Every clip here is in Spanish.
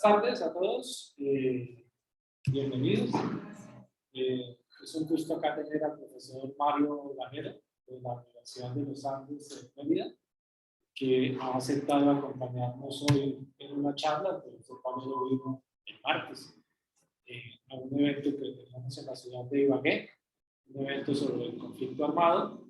tardes a todos, bienvenidos. Es un gusto acá tener al profesor Mario Gamero de la Universidad de los Andes de Mérida, que ha aceptado acompañarnos hoy en una charla. El profesor Pablo vino el martes a un evento que teníamos en la ciudad de Ibagué, un evento sobre el conflicto armado,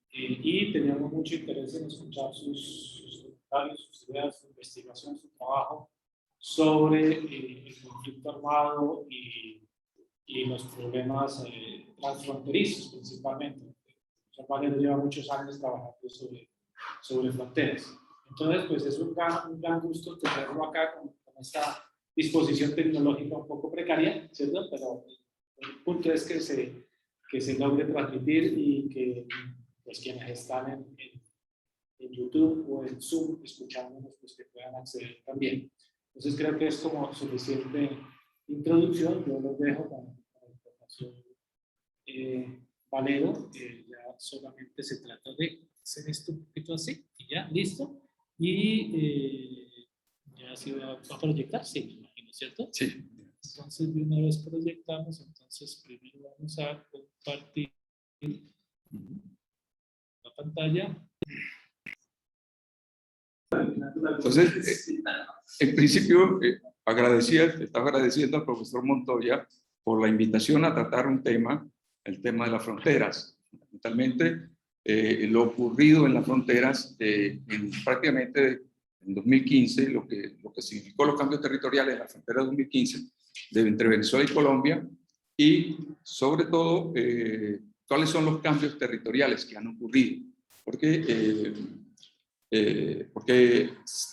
y teníamos mucho interés en escuchar sus comentarios, sus ideas, su investigación, su trabajo sobre el conflicto armado y los problemas transfronterizos principalmente. El Valero lleva muchos años trabajando sobre fronteras. Entonces, pues es un gran gusto tenerlo acá con esta disposición tecnológica un poco precaria, ¿cierto? Pero el punto es que se logre transmitir y que pues, quienes están en YouTube o en Zoom escuchándonos, pues que puedan acceder también. Entonces creo que es como suficiente introducción. Yo los dejo con la información. Valero, ya solamente se trata de hacer esto un poquito así y ya, listo. Y ya se va a proyectar, sí, me imagino, ¿cierto? Sí. Entonces, de una vez proyectamos, entonces primero vamos a compartir la pantalla. Entonces, en principio, estaba agradeciendo al profesor Montoya por la invitación a tratar un tema, el tema de las fronteras. Fundamentalmente, lo ocurrido en las fronteras prácticamente en 2015, lo que significó los cambios territoriales en la frontera de 2015 entre Venezuela y Colombia, y sobre todo, cuáles son los cambios territoriales que han ocurrido. Porque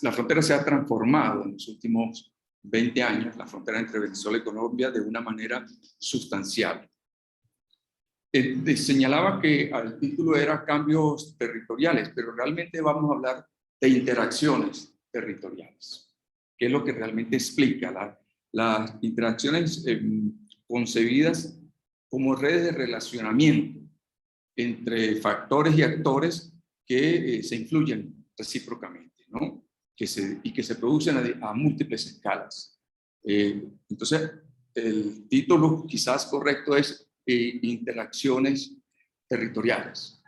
la frontera se ha transformado en los últimos 20 años, la frontera entre Venezuela y Colombia, de una manera sustancial. Señalaba que al título era cambios territoriales, pero realmente vamos a hablar de interacciones territoriales, que es lo que realmente explica las interacciones concebidas como redes de relacionamiento entre factores y actores que se influyen recíprocamente, ¿no? Y que se producen a múltiples escalas. Entonces, el título quizás correcto es interacciones territoriales.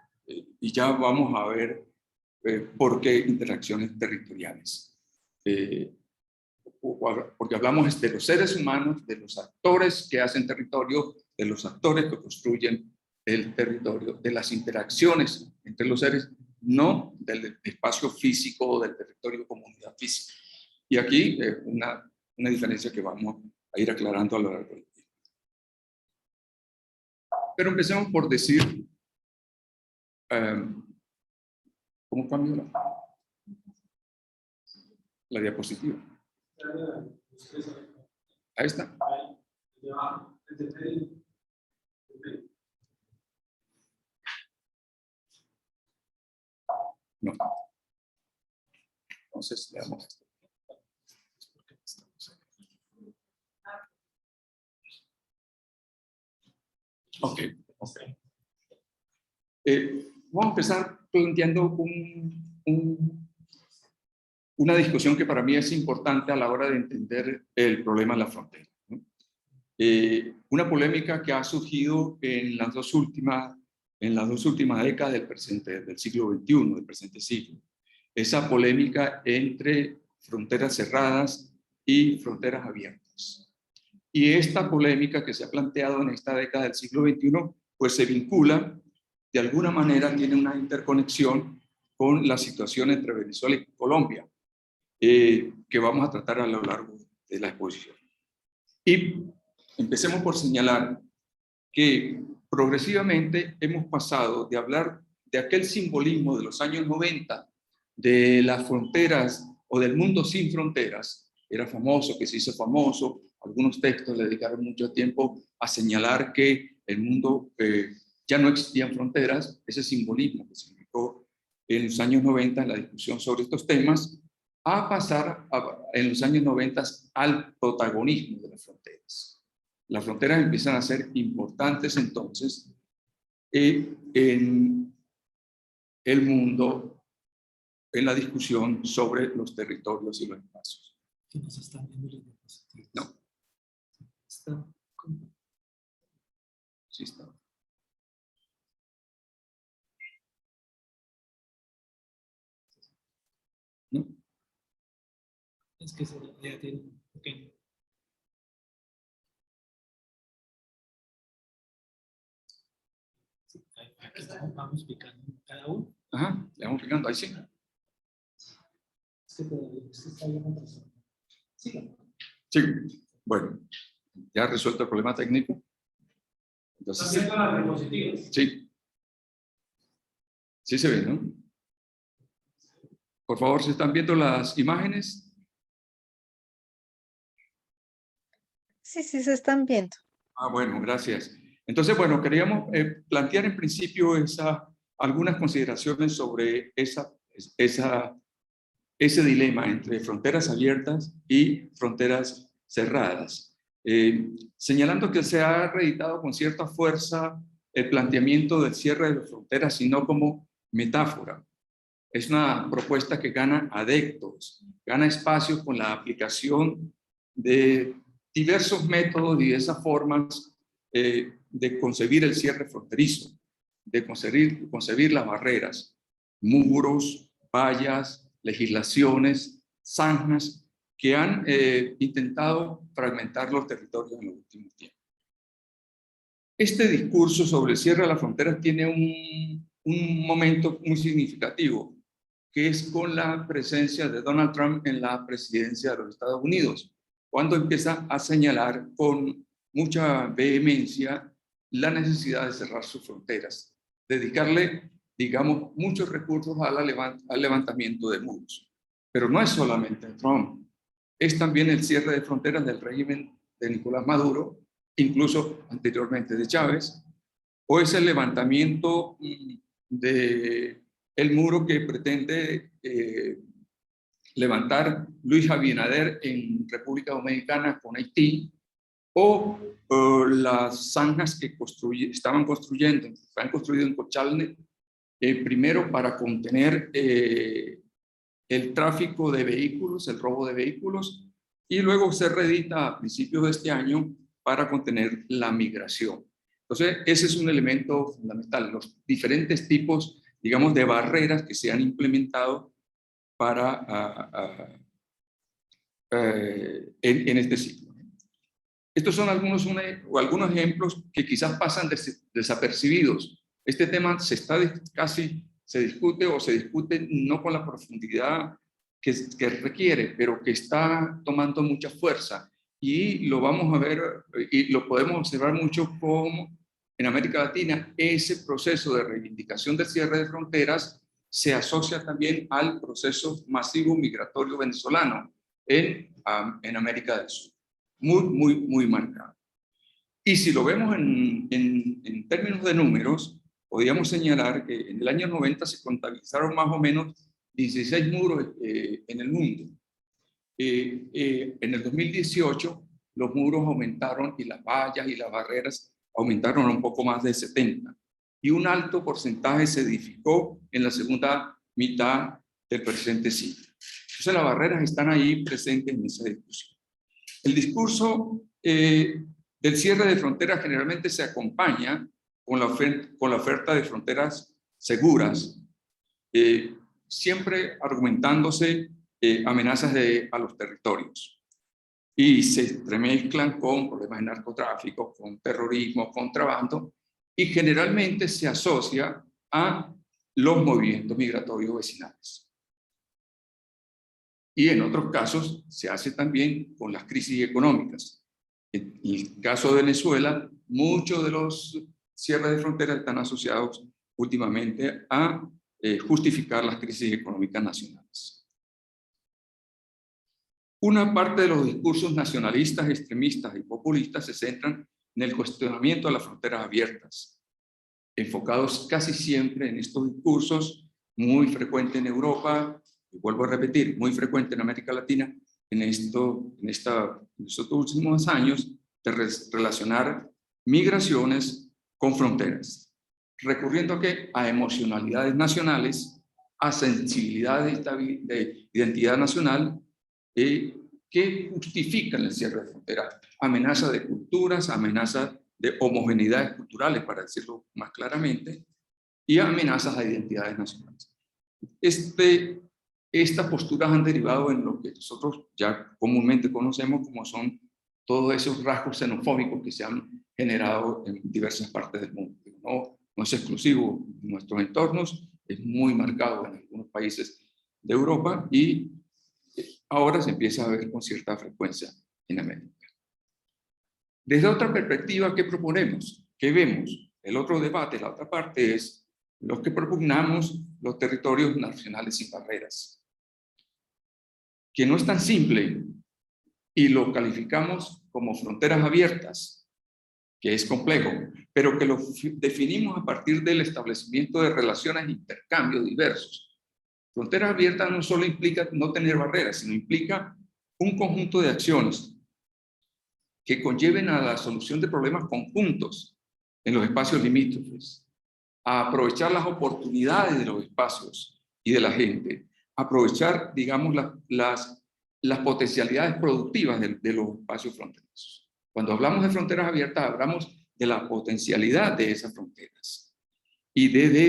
Y ya vamos a ver por qué interacciones territoriales. Porque hablamos de los seres humanos, de los actores que hacen territorio, de los actores que construyen el territorio, de las interacciones entre los seres, no del espacio físico o del territorio como unidad física. Y aquí una diferencia que vamos a ir aclarando a lo largo del tiempo. Pero empecemos por decir, ¿cómo cambio la diapositiva? Ahí está. No. Entonces, veamos esto. Ok. Vamos a empezar planteando una discusión que para mí es importante a la hora de entender el problema de la frontera, ¿no? Una polémica que ha surgido en las dos últimas décadas del siglo XXI, del presente siglo. Esa polémica entre fronteras cerradas y fronteras abiertas. Y esta polémica que se ha planteado en esta década del siglo XXI, pues se vincula, de alguna manera tiene una interconexión con la situación entre Venezuela y Colombia, que vamos a tratar a lo largo de la exposición. Y empecemos por señalar que progresivamente hemos pasado de hablar de aquel simbolismo de los años 90, de las fronteras o del mundo sin fronteras, era famoso, que se hizo famoso, algunos textos le dedicaron mucho tiempo a señalar que el mundo ya no existían fronteras, ese simbolismo que se significó en los años 90 en la discusión sobre estos temas, a pasar en los años 90 al protagonismo de las fronteras. Las fronteras empiezan a ser importantes entonces en el mundo, en la discusión sobre los territorios y los espacios. Que nos están viendo los diapositivas. No. Está. Sí está. ¿No? Es que ya tiene un pequeño. Sí, aquí vamos picando cada uno. Ajá, le vamos picando, ahí sí. Es que todavía está bien atrasado. Sí. Sí, bueno, ya resuelto el problema técnico. Entonces, ¿Están viendo las diapositivas? sí. Sí se ve, ¿no? Por favor, ¿se están viendo las imágenes? Sí, sí, se están viendo. Ah, bueno, gracias. Entonces, bueno, queríamos plantear en principio algunas consideraciones sobre ese dilema entre fronteras abiertas y fronteras cerradas. Señalando que se ha reeditado con cierta fuerza el planteamiento del cierre de las fronteras, sino como metáfora. Es una propuesta que gana adeptos, gana espacio con la aplicación de diversos métodos y diversas formas de concebir el cierre fronterizo, de concebir las barreras, muros, vallas, legislaciones, zanjas que han intentado fragmentar los territorios en los últimos tiempos. Este discurso sobre el cierre de las fronteras tiene un momento muy significativo, que es con la presencia de Donald Trump en la presidencia de los Estados Unidos, cuando empieza a señalar con mucha vehemencia la necesidad de cerrar sus fronteras, dedicarle, digamos, muchos recursos al levantamiento de muros. Pero no es solamente Trump, es también el cierre de fronteras del régimen de Nicolás Maduro, incluso anteriormente de Chávez, o es el levantamiento de el muro que pretende levantar Luis Abinader en República Dominicana con Haití, o las zanjas que estaban construyendo en Cochalne, primero para contener el tráfico de vehículos, el robo de vehículos, y luego se reedita a principios de este año para contener la migración. Entonces, ese es un elemento fundamental, los diferentes tipos, digamos, de barreras que se han implementado para en este ciclo. Estos son algunos ejemplos que quizás pasan desapercibidos. Este tema se discute o se discute no con la profundidad que requiere, pero que está tomando mucha fuerza. Y lo vamos a ver y lo podemos observar mucho como en América Latina ese proceso de reivindicación del cierre de fronteras se asocia también al proceso masivo migratorio venezolano en América del Sur. Muy marcado. Y si lo vemos en términos de números, podríamos señalar que en el año 90 se contabilizaron más o menos 16 muros en el mundo. En el 2018 los muros aumentaron y las vallas y las barreras aumentaron a un poco más de 70. Y un alto porcentaje se edificó en la segunda mitad del presente siglo. Entonces las barreras están ahí presentes en esa discusión. El discurso del cierre de fronteras generalmente se acompaña con la oferta de fronteras seguras, siempre argumentándose amenazas a los territorios. Y se entremezclan con problemas de narcotráfico, con terrorismo, contrabando, y generalmente se asocia a los movimientos migratorios vecinales. Y en otros casos se hace también con las crisis económicas. En el caso de Venezuela, muchos de los cierres de fronteras están asociados últimamente a justificar las crisis económicas nacionales. Una parte de los discursos nacionalistas, extremistas y populistas se centran en el cuestionamiento de las fronteras abiertas, enfocados casi siempre en estos discursos, muy frecuente en Europa, y vuelvo a repetir, muy frecuente en América Latina, en estos últimos años, de relacionar migraciones con fronteras, recurriendo a emocionalidades nacionales, a sensibilidades de identidad nacional, que justifican el cierre de fronteras. Amenaza de culturas, amenaza de homogeneidades culturales, para decirlo más claramente, y amenazas a identidades nacionales. Estas posturas han derivado en lo que nosotros ya comúnmente conocemos como son todos esos rasgos xenofóbicos que se han generado en diversas partes del mundo. No es exclusivo en nuestros entornos, es muy marcado en algunos países de Europa y ahora se empieza a ver con cierta frecuencia en América. Desde otra perspectiva, ¿qué proponemos? ¿Qué vemos? El otro debate, la otra parte es los que propugnamos los territorios nacionales sin barreras, que no es tan simple y lo calificamos como fronteras abiertas, que es complejo, pero que lo definimos a partir del establecimiento de relaciones e intercambios diversos. Fronteras abiertas no solo implica no tener barreras, sino implica un conjunto de acciones que conlleven a la solución de problemas conjuntos en los espacios limítrofes, a aprovechar las oportunidades de los espacios y de la gente, aprovechar, digamos, las potencialidades productivas de los espacios fronterizos. Cuando hablamos de fronteras abiertas, hablamos de la potencialidad de esas fronteras. Y desde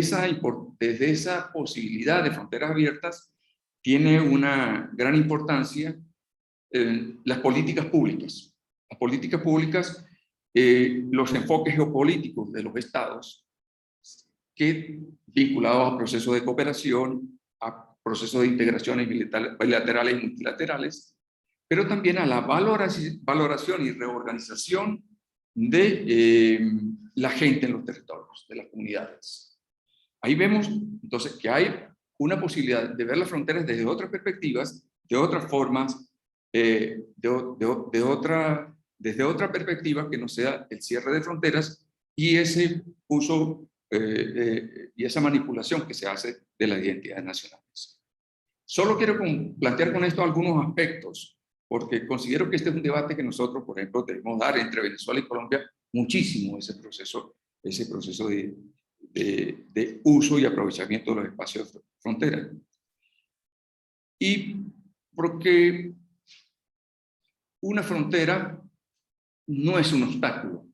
esa posibilidad de fronteras abiertas, tiene una gran importancia las políticas públicas. Las políticas públicas, los enfoques geopolíticos de los estados, que vinculados a procesos de cooperación, a procesos de integraciones bilaterales y multilaterales, pero también a la valoración y reorganización de la gente en los territorios, de las comunidades. Ahí vemos entonces que hay una posibilidad de ver las fronteras desde otras perspectivas, de otras formas, desde otra perspectiva que no sea el cierre de fronteras y ese uso y esa manipulación que se hace de las identidades nacionales. Solo quiero plantear con esto algunos aspectos, porque considero que este es un debate que nosotros, por ejemplo, debemos dar entre Venezuela y Colombia muchísimo ese proceso de uso y aprovechamiento de los espacios de frontera. Y porque una frontera no es un obstáculo.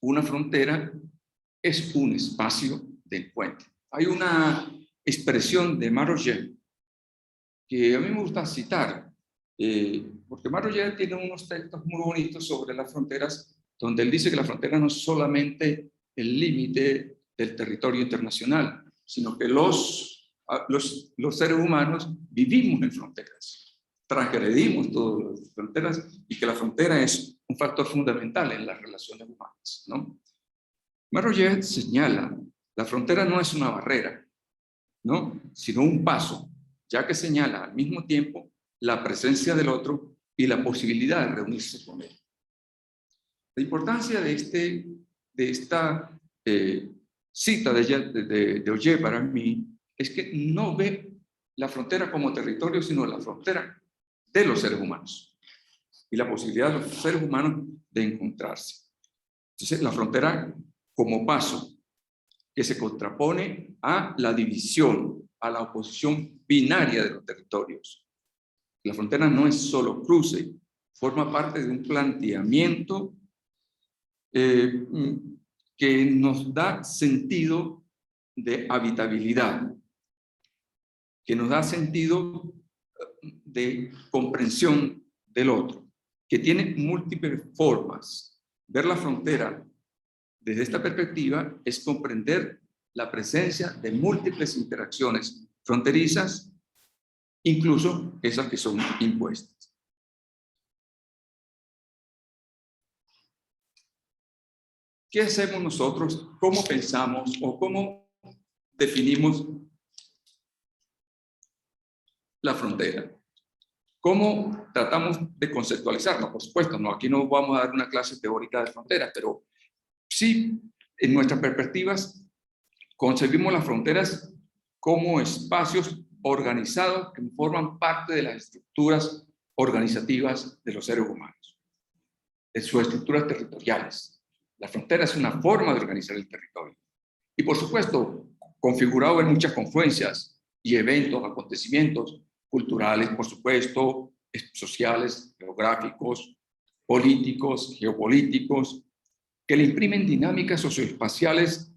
Una frontera es un espacio de encuentro. Hay una expresión de Maroyer que a mí me gusta citar, porque Maroyer tiene unos textos muy bonitos sobre las fronteras, donde él dice que la frontera no es solamente el límite del territorio internacional, sino que los seres humanos vivimos en fronteras, transgredimos todas las fronteras y que la frontera es un factor fundamental en las relaciones humanas, ¿no? Maroyer señala, la frontera no es una barrera, ¿no?, sino un paso, ya que señala al mismo tiempo la presencia del otro y la posibilidad de reunirse con él. La importancia de esta cita de Oyer para mí es que no ve la frontera como territorio, sino la frontera de los seres humanos y la posibilidad de los seres humanos de encontrarse. Entonces, la frontera como paso que se contrapone a la división, a la oposición binaria de los territorios. La frontera no es solo cruce, forma parte de un planteamiento que nos da sentido de habitabilidad, que nos da sentido de comprensión del otro, que tiene múltiples formas. Ver la frontera desde esta perspectiva es comprender la presencia de múltiples interacciones fronterizas, incluso esas que son impuestas. ¿Qué hacemos nosotros? ¿Cómo pensamos o cómo definimos la frontera? ¿Cómo tratamos de conceptualizarla? Por supuesto, no, aquí no vamos a dar una clase teórica de fronteras, pero sí, en nuestras perspectivas, concebimos las fronteras como espacios organizados que forman parte de las estructuras organizativas de los seres humanos, de sus estructuras territoriales. La frontera es una forma de organizar el territorio. Y por supuesto, configurado en muchas confluencias y eventos, acontecimientos culturales, por supuesto, sociales, geográficos, políticos, geopolíticos, que le imprimen dinámicas socioespaciales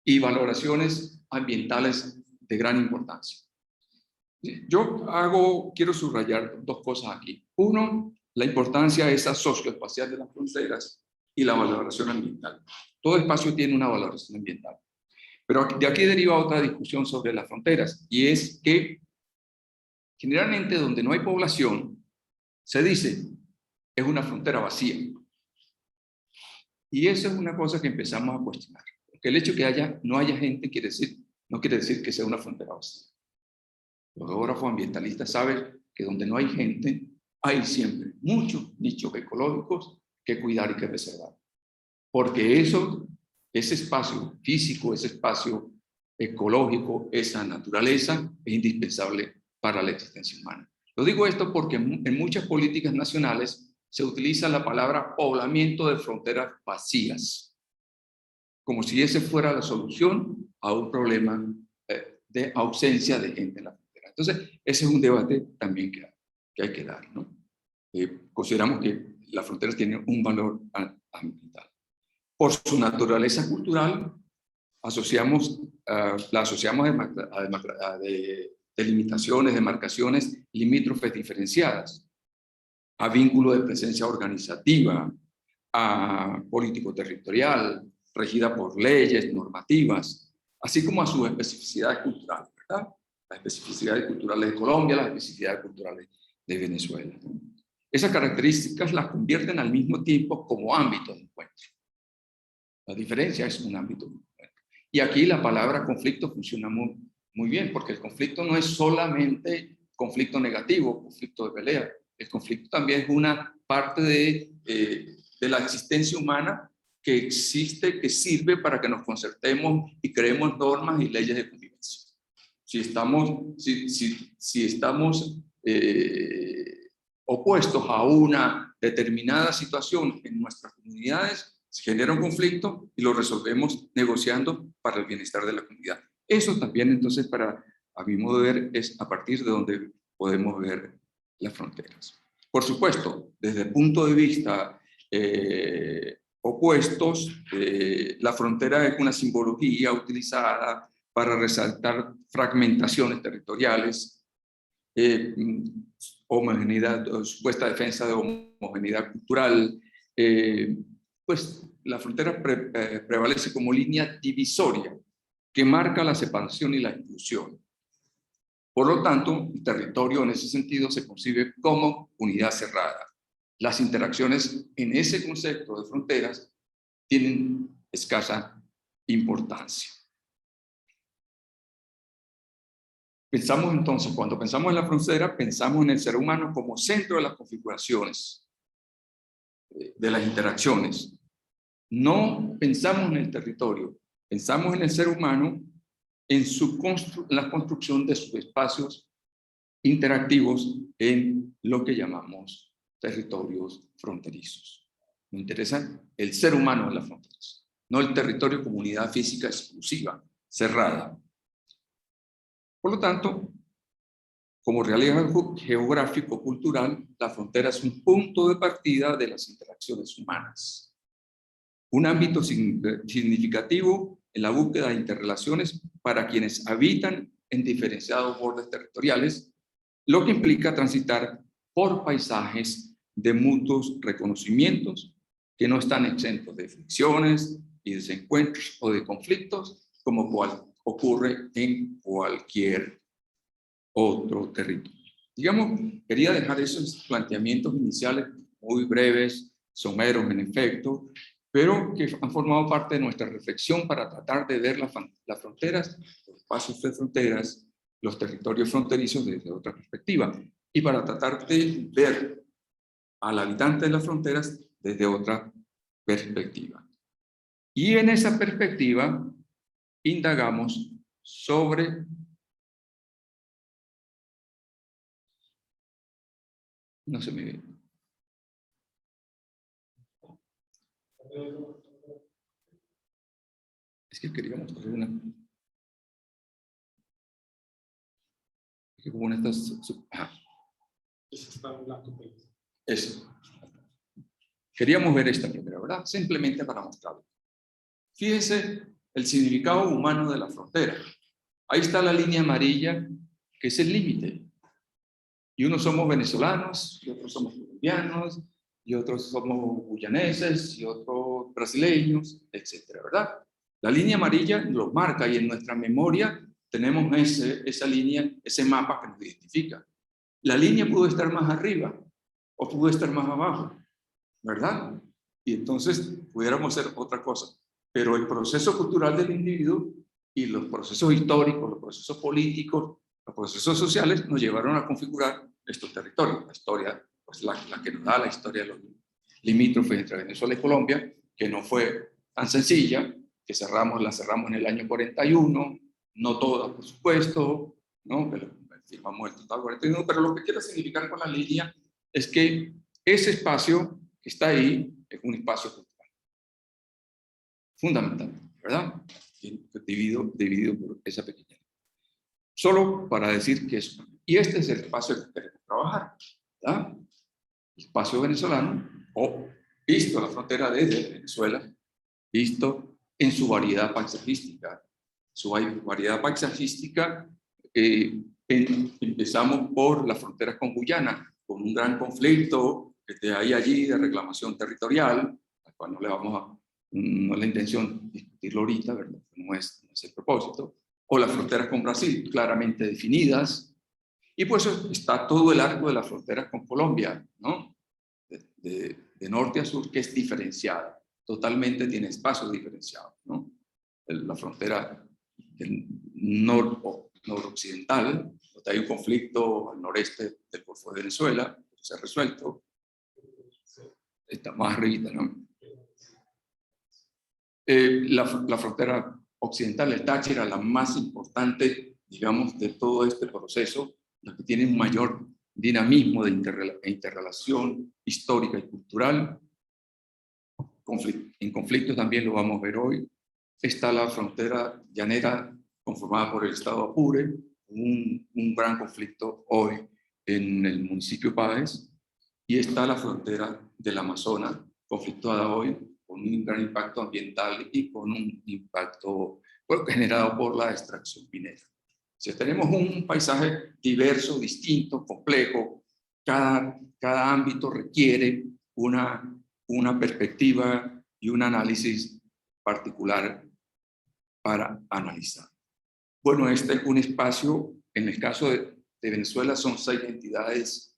y valoraciones ambientales de gran importancia. Quiero subrayar dos cosas aquí. Uno, la importancia esa socioespacial de las fronteras y la valoración ambiental. Todo espacio tiene una valoración ambiental. Pero de aquí deriva otra discusión sobre las fronteras, y es que generalmente donde no hay población, se dice, es una frontera vacía. Y eso es una cosa que empezamos a cuestionar. Porque el hecho de que no haya gente no quiere decir que sea una frontera vacía. Los geógrafos ambientalistas saben que donde no hay gente, hay siempre muchos nichos ecológicos que cuidar y que preservar. Porque ese espacio físico, ese espacio ecológico, esa naturaleza es indispensable para la existencia humana. Lo digo esto porque en muchas políticas nacionales se utiliza la palabra poblamiento de fronteras vacías, como si ese fuera la solución a un problema de ausencia de gente en la frontera. Entonces, ese es un debate también que hay que dar, ¿no? Consideramos que las fronteras tienen un valor ambiental. Por su naturaleza cultural, la asociamos a delimitaciones, demarcaciones limítrofes diferenciadas, a vínculo de presencia organizativa, a político territorial, regida por leyes, normativas, así como a sus especificidades culturales, ¿verdad? Las especificidades culturales de Colombia, las especificidades culturales de Venezuela. Esas características las convierten al mismo tiempo como ámbito de encuentro. La diferencia es un ámbito de encuentro. Y aquí la palabra conflicto funciona muy bien, porque el conflicto no es solamente conflicto negativo, conflicto de pelea. El conflicto también es una parte de la existencia humana que existe, que sirve para que nos concertemos y creemos normas y leyes de convivencia. Si estamos opuestos a una determinada situación en nuestras comunidades, se genera un conflicto y lo resolvemos negociando para el bienestar de la comunidad. Eso también, entonces, a mi modo de ver, es a partir de donde podemos ver las fronteras. Por supuesto, desde el punto de vista opuestos, la frontera es una simbología utilizada para resaltar fragmentaciones territoriales, homogeneidad, supuesta defensa de homogeneidad cultural. Pues la frontera prevalece como línea divisoria que marca la separación y la exclusión. Por lo tanto, el territorio en ese sentido se concibe como unidad cerrada. Las interacciones en ese concepto de fronteras tienen escasa importancia. Pensamos entonces, cuando pensamos en la frontera, pensamos en el ser humano como centro de las configuraciones, de las interacciones. No pensamos en el territorio, pensamos en el ser humano en la construcción de sus espacios interactivos en lo que llamamos territorios fronterizos. Me interesa el ser humano en las fronteras, no el territorio como unidad física exclusiva, cerrada. Por lo tanto, como realidad geográfico-cultural, la frontera es un punto de partida de las interacciones humanas. Un ámbito significativo en la búsqueda de interrelaciones para quienes habitan en diferenciados bordes territoriales, lo que implica transitar por paisajes de mutuos reconocimientos que no están exentos de fricciones y desencuentros o de conflictos, como ocurre en cualquier otro territorio. Digamos, quería dejar esos planteamientos iniciales muy breves, someros en efecto, pero que han formado parte de nuestra reflexión para tratar de ver las fronteras, los pasos de fronteras, los territorios fronterizos desde otra perspectiva, y para tratar de ver al habitante de las fronteras desde otra perspectiva. Y en esa perspectiva indagamos sobre no se me ve. Es que queríamos hacer una. Es que como en estas. Eso está en blanco. Eso. Queríamos ver esta primera, ¿verdad? Simplemente para mostrarlo. Fíjense el significado humano de la frontera. Ahí está la línea amarilla, que es el límite. Y unos somos venezolanos, y otros somos colombianos, y otros somos guyaneses, y otros brasileños, etcétera, ¿verdad? La línea amarilla los marca y en nuestra memoria tenemos esa línea, ese mapa que nos identifica. La línea pudo estar más arriba o pudo estar más abajo, ¿verdad? Y entonces pudiéramos hacer otra cosa. Pero el proceso cultural del individuo y los procesos históricos, los procesos políticos, los procesos sociales nos llevaron a configurar estos territorios. La historia, pues la que nos da la historia de los limítrofes entre Venezuela y Colombia, que no fue tan sencilla, que la cerramos en el año 41, no toda, por supuesto, ¿no? Pero firmamos el Tratado 41, pero lo que quiero significar con la línea es que ese espacio que está ahí es un espacio cultural. Fundamental, ¿verdad? Dividido por esa pequeña. Solo para decir que eso. Y este es el espacio que queremos trabajar, ¿verdad? El espacio venezolano, o visto la frontera desde Venezuela, visto en su variedad paisajística. Su variedad paisajística, empezamos por las fronteras con Guyana, con un gran conflicto que hay allí de reclamación territorial, al cual no es la intención discutirlo ahorita, ¿verdad? No es el propósito. O las fronteras con Brasil, claramente definidas. Y pues está todo el arco de las fronteras con Colombia, ¿no? De norte a sur, que es diferenciada. Totalmente tiene espacios diferenciados, ¿no? La frontera del noroccidental, donde hay un conflicto al noreste del Golfo de Venezuela, se ha resuelto. Está más arriba, ¿no? La frontera occidental, el Táchira, la más importante, digamos, de todo este proceso, la que tiene un mayor dinamismo de interrelación histórica y cultural. En conflicto también lo vamos a ver hoy. Está la frontera llanera conformada por el estado Apure, un gran conflicto hoy en el municipio Páez, y está la frontera del Amazonas, conflictuada hoy con un gran impacto ambiental y con un impacto generado por la extracción minera. Si tenemos un paisaje diverso, distinto, complejo, cada ámbito requiere una perspectiva y un análisis particular para analizar. Bueno, este es un espacio, en el caso de Venezuela son 6 entidades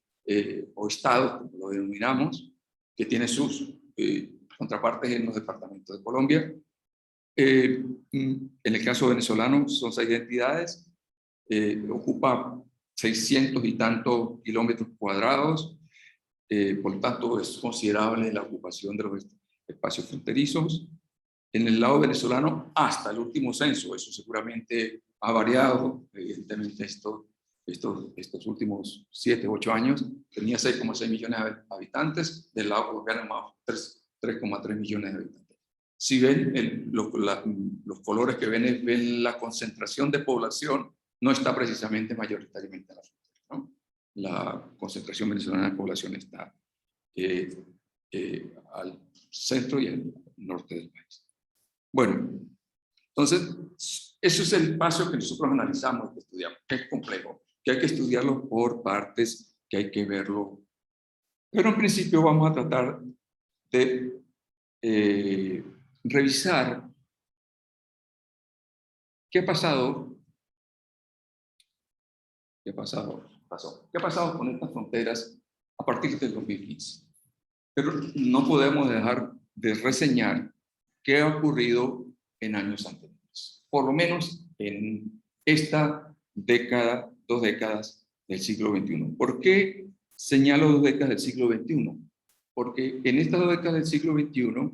o estados, como lo denominamos, que tienen sus contrapartes en los departamentos de Colombia. En el caso venezolano son 6 entidades, ocupa 600 y tantos kilómetros cuadrados, por lo tanto es considerable la ocupación de los espacios fronterizos. En el lado venezolano, hasta el último censo, eso seguramente ha variado, evidentemente estos últimos 7 u 8 años, tenía 6,6 millones de habitantes, del lado colombiano más 3,3 millones de habitantes. Si ven los colores que ven la concentración de población, no está precisamente mayoritariamente en la frontera, ¿no? La concentración venezolana de población está al centro y al norte del país. Bueno, entonces, eso es el paso que nosotros analizamos, que estudiamos, que es complejo, que hay que estudiarlo por partes, que hay que verlo. Pero en principio vamos a tratar de revisar qué ha pasado con estas fronteras a partir del 2015. Pero no podemos dejar de reseñar qué ha ocurrido en años anteriores, por lo menos en esta década, 2 décadas del siglo XXI. ¿Por qué señalo 2 décadas del siglo XXI? Porque en estas 2 décadas del siglo XXI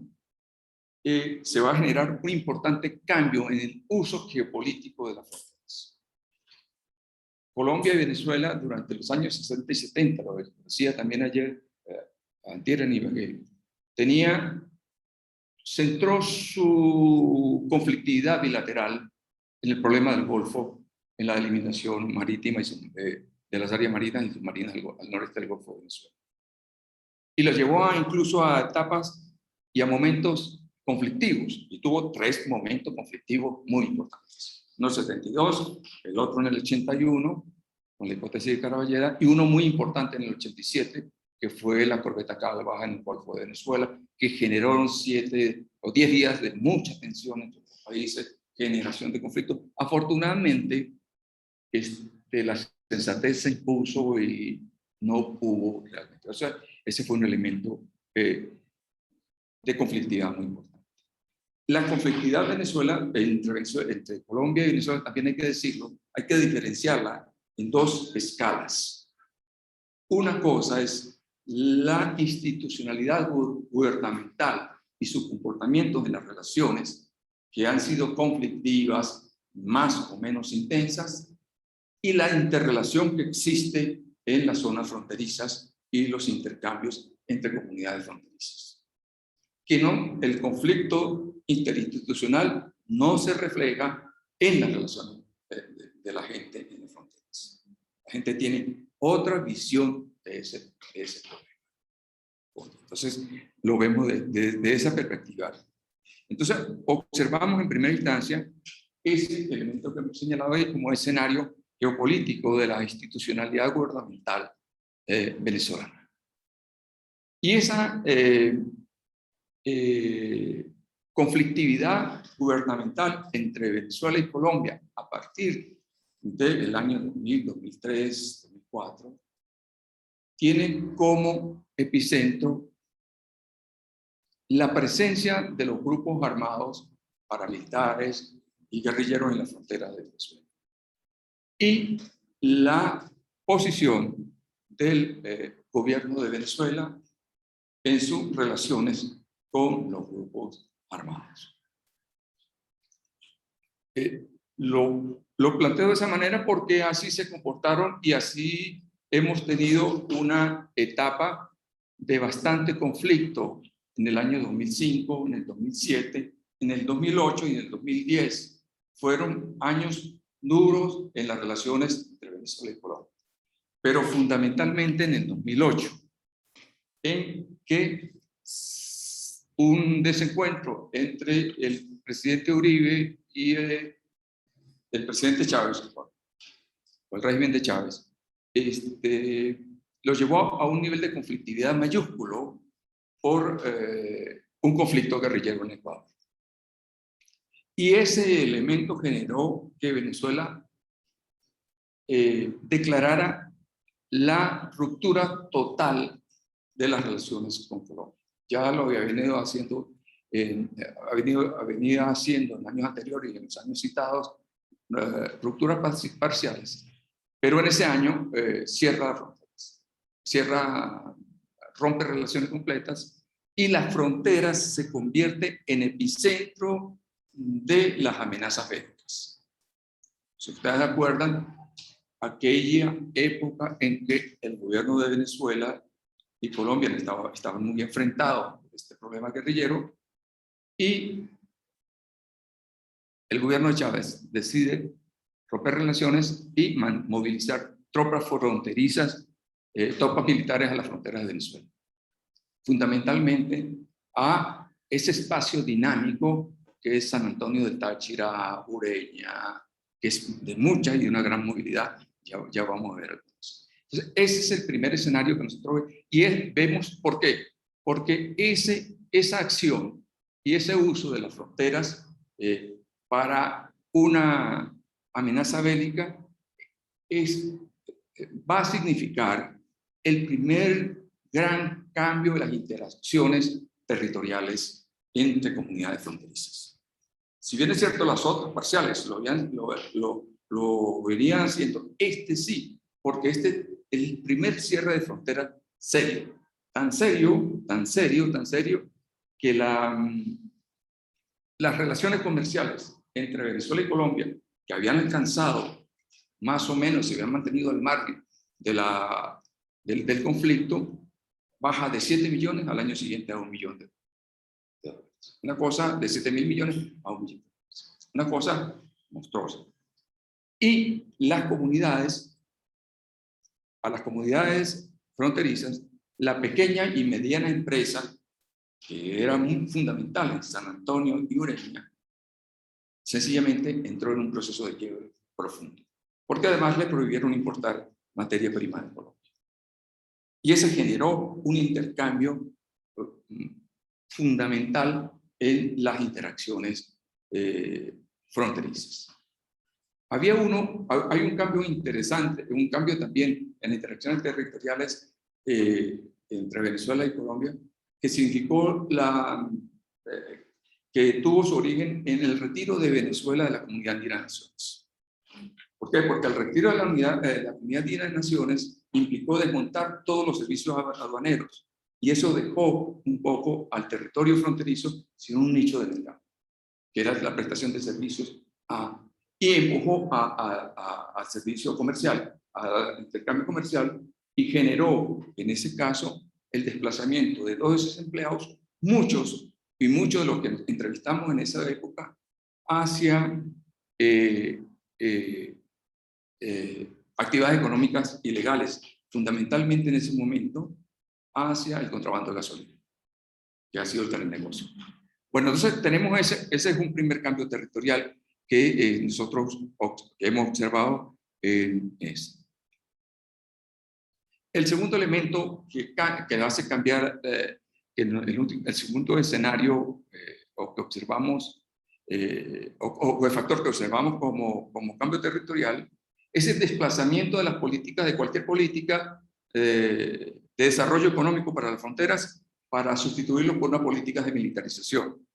se va a generar un importante cambio en el uso geopolítico de las fronteras. Colombia y Venezuela durante los años 60 y 70, lo decía también ayer, antier en Ibagué, centró su conflictividad bilateral en el problema del Golfo, en la delimitación marítima de las áreas marinas y submarinas al noreste del Golfo de Venezuela. Y lo llevó incluso a etapas y a momentos conflictivos, y tuvo 3 momentos conflictivos muy importantes. Uno en el 72, el otro en el 81, con la hipótesis de Caraballeda, y uno muy importante en el 87, que fue la corbeta Cabo Baja en el Golfo de Venezuela, que generó 7 o 10 días de mucha tensión entre los países, generación de conflictos. Afortunadamente, la sensatez se impuso y no hubo realmente. O sea, ese fue un elemento de conflictividad muy importante. La conflictividad entre Colombia y Venezuela, también hay que decirlo, hay que diferenciarla en 2 escalas. Una cosa es la institucionalidad gubernamental y sus comportamientos en las relaciones que han sido conflictivas, más o menos intensas, y la interrelación que existe en las zonas fronterizas y los intercambios entre comunidades fronterizas. Que no, el conflicto interinstitucional no se refleja en las relaciones de la gente en las fronteras. La gente tiene otra visión de ese problema. Entonces, lo vemos de esa perspectiva. Entonces, observamos en primera instancia ese elemento que hemos señalado ahí como escenario geopolítico de la institucionalidad gubernamental venezolana. Y esa conflictividad gubernamental entre Venezuela y Colombia a partir del año 2000, 2003, 2004, tiene como epicentro la presencia de los grupos armados, paramilitares y guerrilleros en la frontera de Venezuela. Y la posición del gobierno de Venezuela en sus relaciones con los grupos armados. Lo planteo de esa manera porque así se comportaron y así hemos tenido una etapa de bastante conflicto en el año 2005, en el 2007, en el 2008 y en el 2010. Fueron años duros en las relaciones entre Venezuela y Colombia, pero fundamentalmente en el 2008, en que un desencuentro entre el presidente Uribe y el presidente Chávez, o el régimen de Chávez, lo llevó a un nivel de conflictividad mayúsculo por un conflicto guerrillero en Ecuador. Y ese elemento generó que Venezuela declarara la ruptura total de las relaciones con Colombia. Ya lo había venido haciendo, venía haciendo en años anteriores y en los años citados, rupturas parciales. Pero en ese año cierra fronteras, rompe relaciones completas y las fronteras se convierte en epicentro de las amenazas bélicas. Si ustedes acuerdan, aquella época en que el gobierno de Venezuela y Colombia estaban muy enfrentados a este problema guerrillero y el gobierno de Chávez decide romper relaciones y movilizar tropas fronterizas, tropas militares a las fronteras de Venezuela. Fundamentalmente a ese espacio dinámico que es San Antonio del Táchira, Ureña, que es de mucha y de una gran movilidad. Ya vamos a ver algunos. Entonces, ese es el primer escenario que nosotros vemos. Y vemos por qué. Porque esa acción y ese uso de las fronteras para una amenaza bélica va a significar el primer gran cambio de las interacciones territoriales entre comunidades fronterizas. Si bien es cierto, las otras parciales lo venían haciendo, sí, porque el primer cierre de frontera serio, tan serio, que las relaciones comerciales entre Venezuela y Colombia, que habían alcanzado más o menos, se habían mantenido al margen del conflicto, baja de 7 millones al año siguiente a 1 millón de dólares. Una cosa de 7.000 millones a 1 millón de dólares. Una cosa monstruosa. Y las comunidades a las comunidades fronterizas, la pequeña y mediana empresa, que era muy fundamental en San Antonio y Ureña, sencillamente entró en un proceso de quiebre profundo, porque además le prohibieron importar materia prima de Colombia. Y ese generó un intercambio fundamental en las interacciones fronterizas. Hay un cambio interesante, un cambio también en interacciones territoriales entre Venezuela y Colombia, que significó que tuvo su origen en el retiro de Venezuela de la Comunidad Andina de Naciones. ¿Por qué? Porque el retiro de la Comunidad Andina de Naciones implicó desmontar todos los servicios aduaneros, y eso dejó un poco al territorio fronterizo sin un nicho de mercado, que era la prestación de servicios y empujó al servicio comercial, al intercambio comercial, y generó, en ese caso, el desplazamiento de todos esos empleados, muchos de los que entrevistamos en esa época, hacia actividades económicas ilegales, fundamentalmente en ese momento, hacia el contrabando de gasolina, que ha sido el gran negocio. Bueno, entonces tenemos ese es un primer cambio territorial que nosotros hemos observado en esto. El segundo elemento que hace cambiar el segundo escenario o que observamos, o el factor que observamos como cambio territorial, es el desplazamiento de las políticas, de cualquier política de desarrollo económico para las fronteras, para sustituirlo por una política de militarización.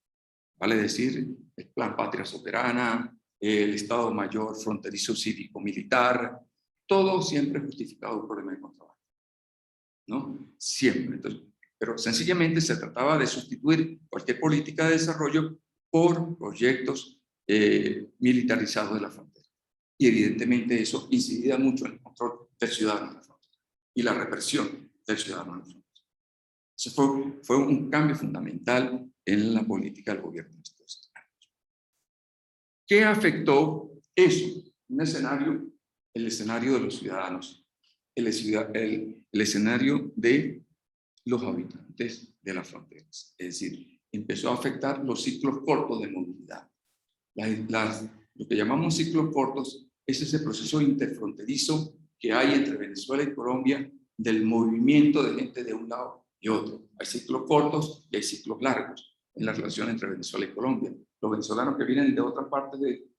Vale decir, el Plan Patria Soberana, el Estado Mayor Fronterizo Cívico-Militar, todo siempre justificado por el problema de contrabando, ¿no? Siempre. Entonces, pero sencillamente se trataba de sustituir cualquier política de desarrollo por proyectos militarizados de la frontera. Y evidentemente eso incidía mucho en el control del ciudadano de la frontera y la represión del ciudadano de la frontera. Eso fue un cambio fundamental en la política del gobierno de estos años. ¿Qué afectó eso? El escenario de los ciudadanos, el escenario de los habitantes de las fronteras. Es decir, empezó a afectar los ciclos cortos de movilidad. Lo que llamamos ciclos cortos es ese proceso interfronterizo que hay entre Venezuela y Colombia del movimiento de gente de un lado y otro. Hay ciclos cortos y hay ciclos largos en la relación entre Venezuela y Colombia. Los venezolanos que vienen de otras partes de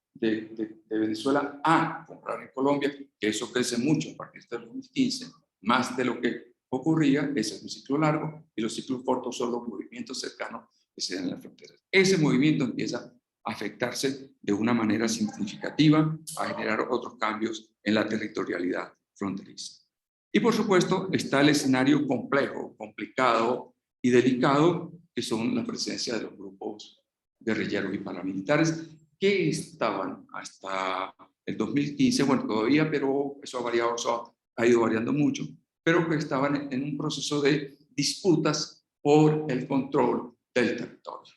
Venezuela a comprar en Colombia, que eso crece mucho a partir del 2015, más de lo que ocurría, ese es un ciclo largo, y los ciclos cortos son los movimientos cercanos que se dan en las fronteras. Ese movimiento empieza a afectarse de una manera significativa, a generar otros cambios en la territorialidad fronteriza. Y por supuesto está el escenario complejo, complicado y delicado, que son la presencia de los grupos guerrilleros y paramilitares, que estaban hasta el 2015, bueno, todavía, pero eso ha variado, eso ha ido variando mucho, pero que estaban en un proceso de disputas por el control del territorio.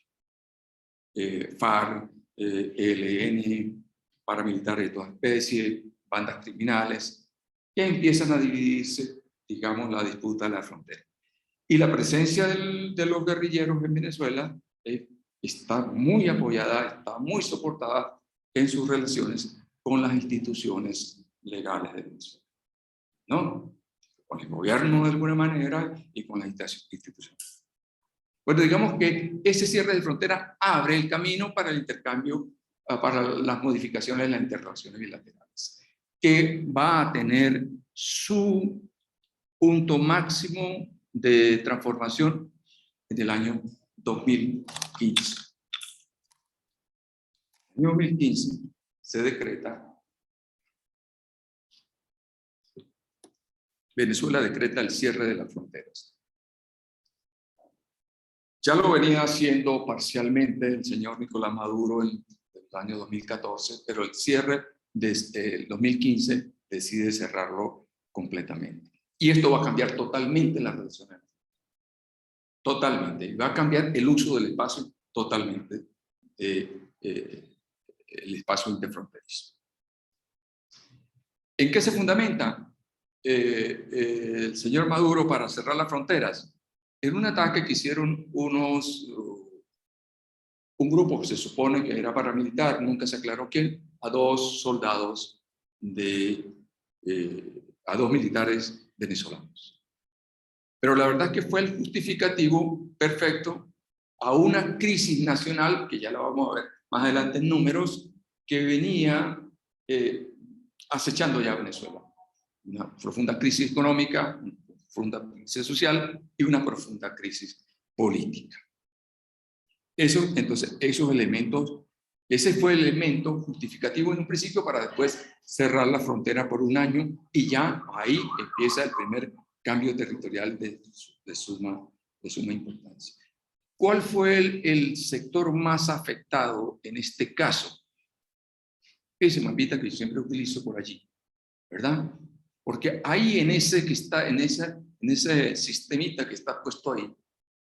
FARC, ELN, paramilitares de toda especie, bandas criminales, que empiezan a dividirse, digamos, la disputa de la frontera. Y la presencia de los guerrilleros en Venezuela está muy apoyada, está muy soportada en sus relaciones con las instituciones legales de Venezuela, ¿no? Con el gobierno de alguna manera y con las instituciones. Bueno, digamos que ese cierre de frontera abre el camino para el intercambio, para las modificaciones de las interrelaciones bilaterales, que va a tener su punto máximo de transformación en el año 2015. En el año 2015 se decreta, Venezuela decreta el cierre de las fronteras. Ya lo venía haciendo parcialmente el señor Nicolás Maduro en el año 2014, pero el cierre desde el 2015 decide cerrarlo completamente. Y esto va a cambiar totalmente las relaciones. Totalmente. Va a cambiar el uso del espacio totalmente, el espacio interfronterizo. ¿En qué se fundamenta? el señor Maduro para cerrar las fronteras en un ataque que hicieron un grupo que se supone que era paramilitar, nunca se aclaró quién, a 2 soldados a 2 militares venezolanos. Pero la verdad que fue el justificativo perfecto a una crisis nacional, que ya la vamos a ver más adelante en números, que venía acechando ya a Venezuela. Una profunda crisis económica, una profunda crisis social y una profunda crisis política. Entonces, esos elementos, ese fue el elemento justificativo en un principio para después cerrar la frontera por un año y ya ahí empieza el primer cambio territorial de suma importancia. ¿Cuál fue el sector más afectado en este caso? Ese mapita que yo siempre utilizo por allí, ¿verdad? Porque ahí en ese que está, en ese sistemita que está puesto ahí,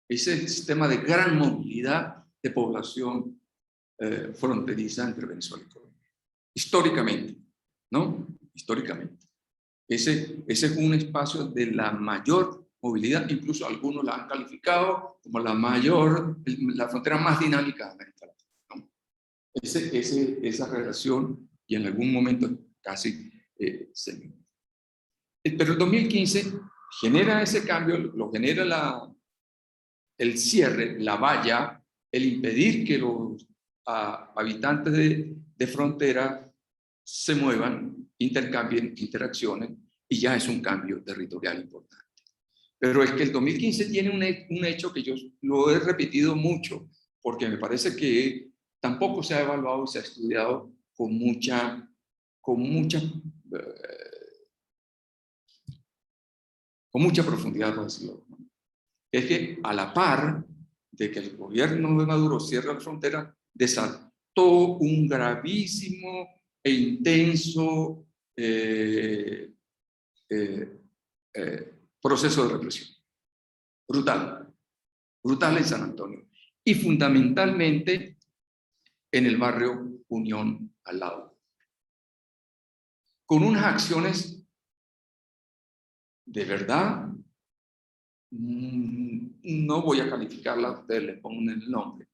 ese sistema de gran movilidad de población fronteriza entre Venezuela y Colombia. Históricamente, ¿no? Históricamente. Ese es un espacio de la mayor movilidad, incluso algunos la han calificado como la frontera más dinámica de América Latina, ¿no? Esa relación, y en algún momento casi se dio. Pero el 2015 genera ese cambio, lo genera el cierre, la valla, el impedir que los habitantes de frontera se muevan, intercambien, interaccionen, y ya es un cambio territorial importante. Pero es que el 2015 tiene un hecho que yo lo he repetido mucho, porque me parece que tampoco se ha evaluado y se ha estudiado con mucha profundidad, por decirlo. Es que a la par de que el gobierno de Maduro cierra la frontera, desató un gravísimo e intenso proceso de represión. Brutal en San Antonio. Y fundamentalmente en el barrio Unión al lado. Con unas acciones de verdad, no voy a calificarla, ustedes le pongan el nombre,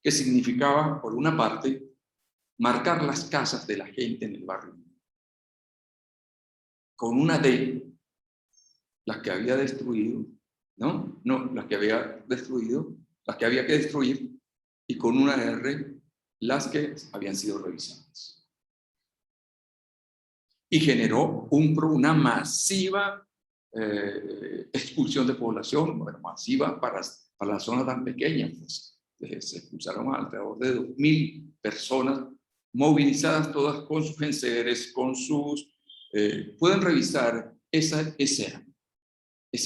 que significaba, por una parte, marcar las casas de la gente en el barrio. Con una D, las que había destruido, ¿no? No, las que había destruido, las que había que destruir, y con una R, las que habían sido revisadas. Y generó una masiva expulsión de población, bueno, masiva para la zona tan pequeña, pues, se expulsaron alrededor de 2.000 personas movilizadas, todas con sus enseres, con sus... pueden revisar ese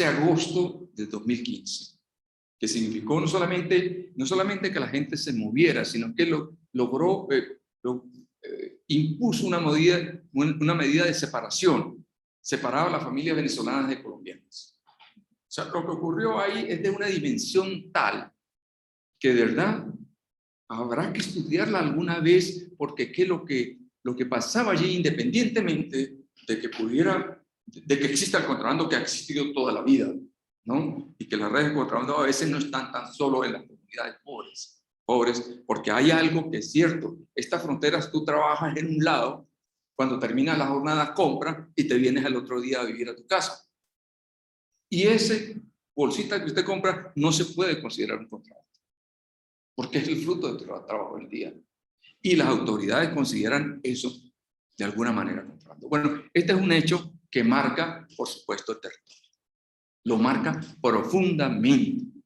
agosto de 2015, que significó no solamente que la gente se moviera, sino que impuso una medida de separación, separaba a las familias venezolanas de colombianas. O sea, lo que ocurrió ahí es de una dimensión tal que de verdad habrá que estudiarla alguna vez, porque lo que pasaba allí, independientemente de que exista el contrabando, que ha existido toda la vida, ¿no? Y que las redes de contrabando a veces no están tan solo en las comunidades pobres, porque hay algo que es cierto. Estas fronteras, tú trabajas en un lado, cuando termina la jornada compras y te vienes al otro día a vivir a tu casa. Y ese bolsita que usted compra no se puede considerar un contrabando, porque es el fruto de tu trabajo del día. Y las autoridades consideran eso de alguna manera contrabando. Bueno, este es un hecho que marca, por supuesto, el territorio. Lo marca profundamente.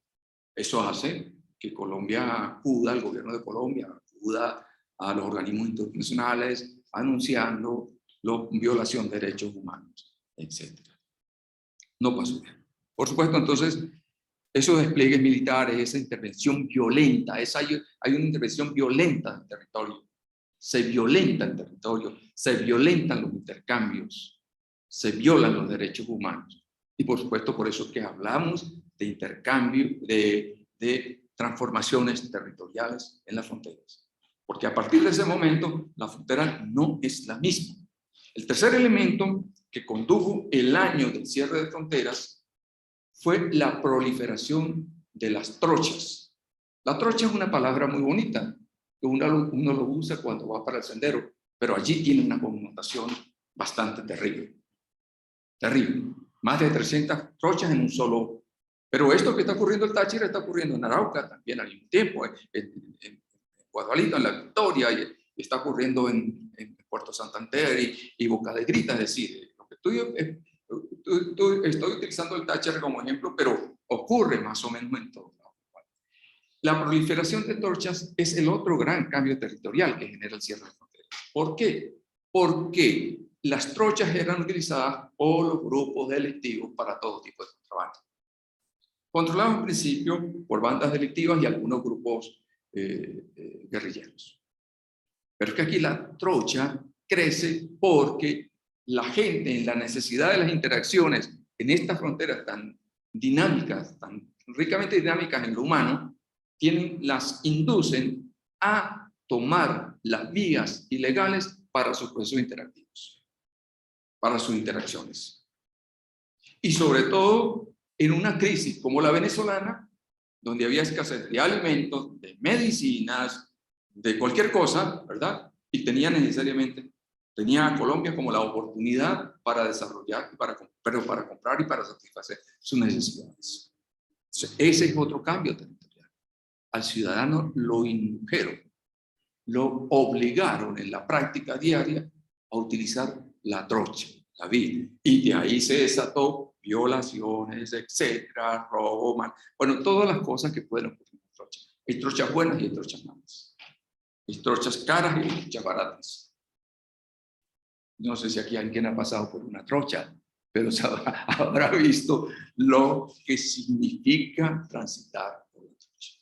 Eso hace que Colombia acuda, el gobierno de Colombia acuda a los organismos internacionales anunciando la violación de derechos humanos, etc. No pasó bien. Por supuesto, entonces, esos despliegues militares, esa intervención violenta, hay una intervención violenta en el territorio. Se violenta el territorio, se violentan los intercambios, se violan los derechos humanos. Y por supuesto, por eso que hablamos de intercambio, de transformaciones territoriales en las fronteras. Porque a partir de ese momento, la frontera no es la misma. El tercer elemento que condujo el año del cierre de fronteras fue la proliferación de las trochas. La trocha es una palabra muy bonita, que uno lo usa cuando va para el sendero, pero allí tiene una connotación bastante terrible. Terrible. Más de 300 trochas en un solo. Pero esto que está ocurriendo en el Táchira está ocurriendo en Arauca también al mismo tiempo, en Guadalito, en La Victoria, y está ocurriendo en Puerto Santander y Boca de Grita. Es decir, lo que estoy utilizando el Táchira como ejemplo, pero ocurre más o menos en todo. La proliferación de trochas es el otro gran cambio territorial que genera el cierre de fronteras. ¿Por qué? Porque las trochas eran utilizadas por los grupos delictivos para todo tipo de contrabando. Controlados en principio por bandas delictivas y algunos grupos guerrilleros. Pero es que aquí la trocha crece porque la gente, en la necesidad de las interacciones en estas fronteras tan dinámicas, tan ricamente dinámicas en lo humano, las inducen a tomar las vías ilegales para sus procesos interactivos, para sus interacciones. Y sobre todo en una crisis como la venezolana, donde había escasez de alimentos, de medicinas, de cualquier cosa, ¿verdad? Y tenía a Colombia como la oportunidad para desarrollar, pero para comprar y para satisfacer sus necesidades. Entonces, ese es otro cambio territorial. Al ciudadano lo indujeron, lo obligaron en la práctica diaria a utilizar la trocha, la vía. Y de ahí se desató violaciones, etcétera, robo, bueno, todas las cosas que pueden ocurrir en trocha. Hay trochas buenas y hay trochas malas. Hay trochas caras y hay trochas baratas. No sé si aquí alguien ha pasado por una trocha, pero habrá visto lo que significa transitar por la trocha.